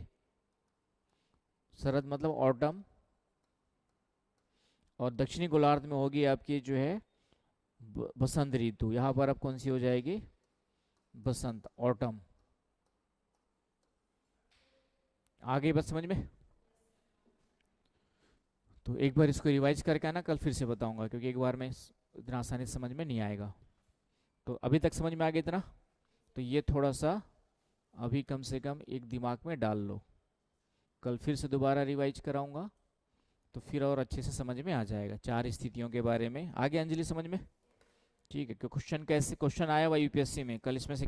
[SPEAKER 1] शरद मतलब ऑटम, और दक्षिणी गोलार्ध में होगी आपकी जो है बसंत ऋतु। यहाँ पर अब कौन सी हो जाएगी, बसंत, ऑटम। आ गई बात समझ में? तो एक बार इसको रिवाइज करके आना, कल फिर से बताऊंगा, क्योंकि एक बार में इतना आसानी से समझ में नहीं आएगा। तो अभी तक समझ में आ गया इतना? तो ये थोड़ा सा अभी कम से कम एक दिमाग में डाल लो, कल फिर से दोबारा रिवाइज कराऊंगा तो फिर और अच्छे से समझ में आ जाएगा। 4 स्थितियों के बारे में आ गया अंजलि समझ में? ठीक है। क्योंकि क्वेश्चन कैसे क्वेश्चन आया हुआ यूपीएससी में, कल इसमें से